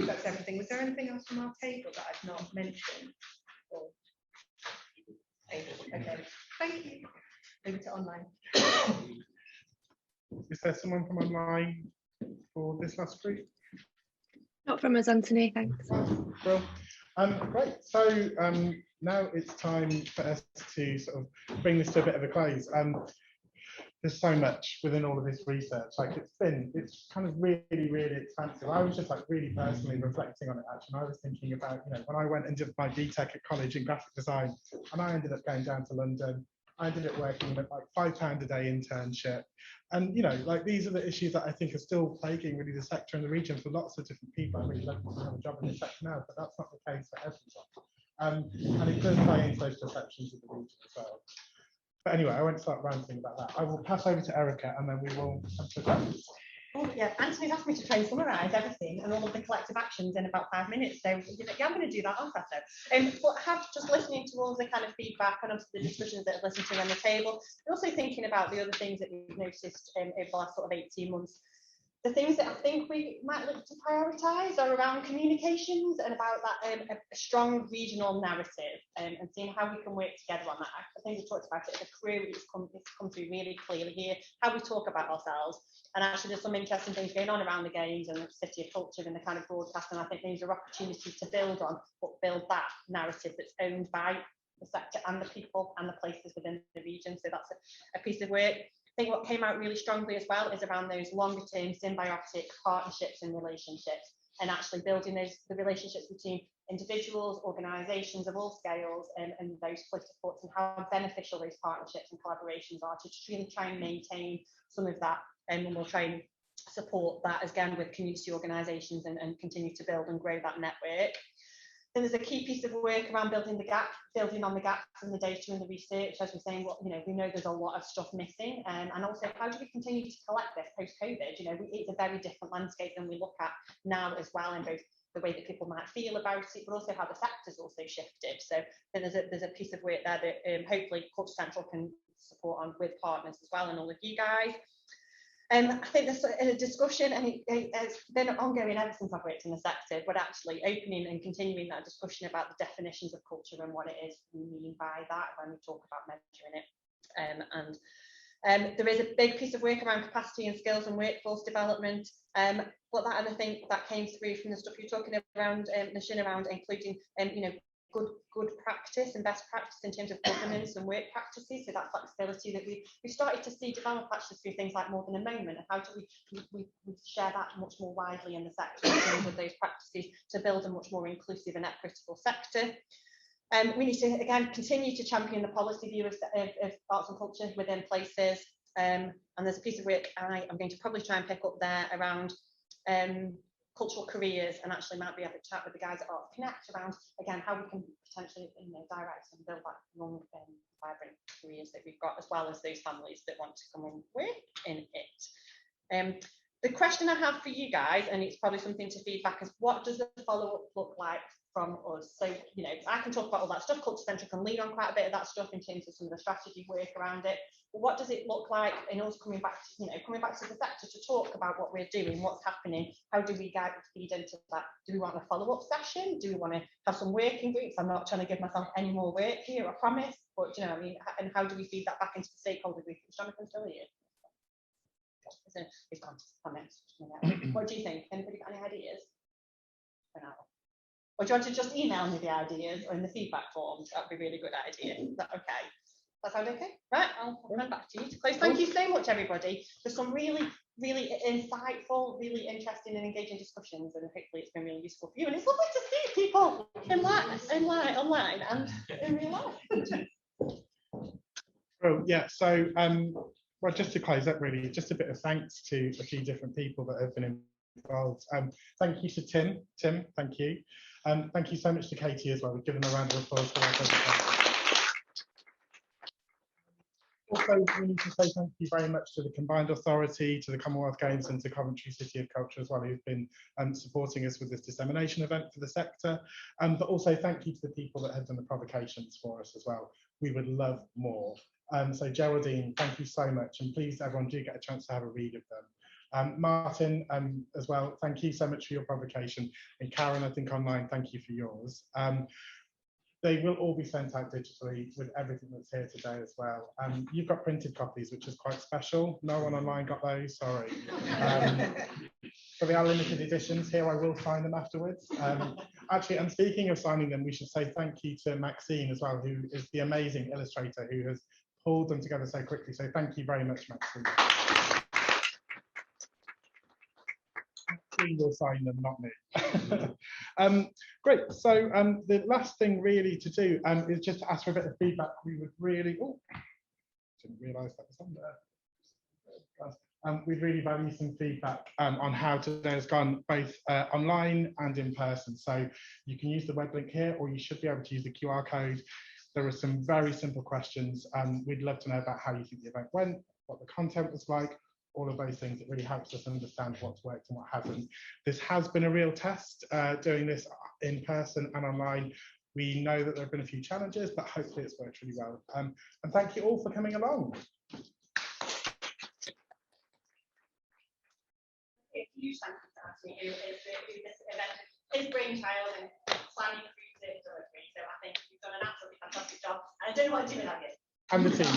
that's everything. Was there anything else from our table that I've not mentioned? Or... Okay, thank you. Over to online. Is there someone from online for this last group? Not from us, Anthony, thanks. Well, great. So now it's time for us to sort of bring this to a bit of a close. there's so much within all of this research. Like it's kind of really, really expansive. I was just like really personally reflecting on it actually. And I was thinking about, you know, when I went and did my BTEC at college in graphic design, and I ended up going down to London. I ended up working at like £5 a day internship. And, you know, like these are the issues that I think are still plaguing really the sector and the region for lots of different people. I really love to have a job in this sector now, but that's not the case for everyone. And it does play into those perceptions of the region as well. But anyway, I won't start ranting about that. I will pass over to Erica and then we will answer questions. Oh yeah, Anthony's asked me to try and summarise everything and all of the collective actions in about 5 minutes. So yeah, I'm going to do that, aren't I? But I have just listening to all the kind of feedback and obviously the discussions that I've listened to on the table, and also thinking about the other things that we've noticed over the last sort of 18 months. The things that I think we might look to prioritise are around communications and about that a strong regional narrative and seeing how we can work together on that. I think we talked about it as a crew, it's come through really clearly here, how we talk about ourselves. And actually there's some interesting things going on around the games and the City of Culture and the kind of broadcast, and I think these are opportunities to build on, but build that narrative that's owned by the sector and the people and the places within the region. So that's a piece of work. I think what came out really strongly as well is around those longer term symbiotic partnerships and relationships, and actually building the relationships between individuals, organisations of all scales, and those split supports, and how beneficial those partnerships and collaborations are to really try and maintain some of that, and we'll try and support that again with community organisations and continue to build and grow that network. Then there's a key piece of work around building on the gaps in the data and the research, as we're saying, what, you know, we know there's a lot of stuff missing, and also how do we continue to collect this post-COVID? You know, it's a very different landscape than we look at now as well, in both the way that people might feel about it, but also how the sector's also shifted. So there's a piece of work there that hopefully Culture Central can support on with partners as well, and all of you guys. I think there's a discussion, and it's been ongoing ever since I've worked in the sector, but actually opening and continuing that discussion about the definitions of culture and what it is we mean by that when we talk about measuring it. There is a big piece of work around capacity and skills and workforce development, but that, and I think that came through from the stuff you're talking around, Nishin, around including, you know, good practice and best practice in terms of governance and work practices. So that flexibility that we started to see develop actually through things like More Than a Moment, and how do we share that much more widely in the sector in terms of those practices to build a much more inclusive and equitable sector. We need to again continue to champion the policy view of arts and culture within places, and there's a piece of work I'm going to probably try and pick up there around cultural careers, and actually might be able to chat with the guys at Arts Connect around again how we can potentially, you know, direct and build that young vibrant careers that we've got, as well as those families that want to come and work in it. The question I have for you guys, and it's probably something to feedback, is what does the follow-up look like from us? So, you know, I can talk about all that stuff, Culture Central can lean on quite a bit of that stuff in terms of some of the strategy work around it. But what does it look like in us coming back to the sector to talk about what we're doing, what's happening? How do we feed into that? Do we want a follow-up session? Do we want to have some working groups? I'm not trying to give myself any more work here, I promise. But, you know, I mean, and how do we feed that back into the stakeholder group? Is Jonathan still here? What do you think? Anybody got any ideas for now? Or do you want to just email me the ideas or in the feedback forms? That'd be a really good idea. Is that okay? That sound okay? Right, I'll hand back to you to close. Thank you so much, everybody, for some really, really insightful, really interesting and engaging discussions, and hopefully it's been really useful for you. And it's lovely to see people online and in real life. Well, yeah, so well, just to close up, really, just a bit of thanks to a few different people that have been involved. Thank you to Tim, thank you. Thank you so much to Katie as well. We've given a round of applause for that presentation. Also, we need to say thank you very much to the Combined Authority, to the Commonwealth Games, and to Coventry City of Culture as well, who've been supporting us with this dissemination event for the sector. But also thank you to the people that have done the provocations for us as well. We would love more. So Geraldine, thank you so much, and please everyone do get a chance to have a read of them. Martin, as well, thank you so much for your provocation, and Karen, I think online, thank you for yours. They will all be sent out digitally with everything that's here today as well. You've got printed copies, which is quite special. No one online got those, sorry. For the limited editions, here I will sign them afterwards. Actually, and speaking of signing them, we should say thank you to Maxine as well, who is the amazing illustrator who has pulled them together so quickly. So thank you very much, Maxine. We will sign them, not me. Great. So the last thing really to do is just to ask for a bit of feedback. We would really, didn't realise that was on there. We'd really value some feedback on how today has gone, both online and in person. So you can use the web link here, or you should be able to use the QR code. There are some very simple questions. We'd love to know about how you think the event went, what the content was like, all of those things. It really helps us understand what's worked and what hasn't. This has been a real test, doing this in person and online. We know that there have been a few challenges, but hopefully it's worked really well. And thank you all for coming along. A huge thank you to Anthony, who this event, his brainchild and planning for service delivery. So I think you've done an absolutely fantastic job. And I don't know what to do without you. And the team.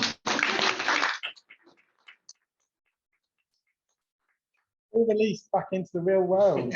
All released back into the real world.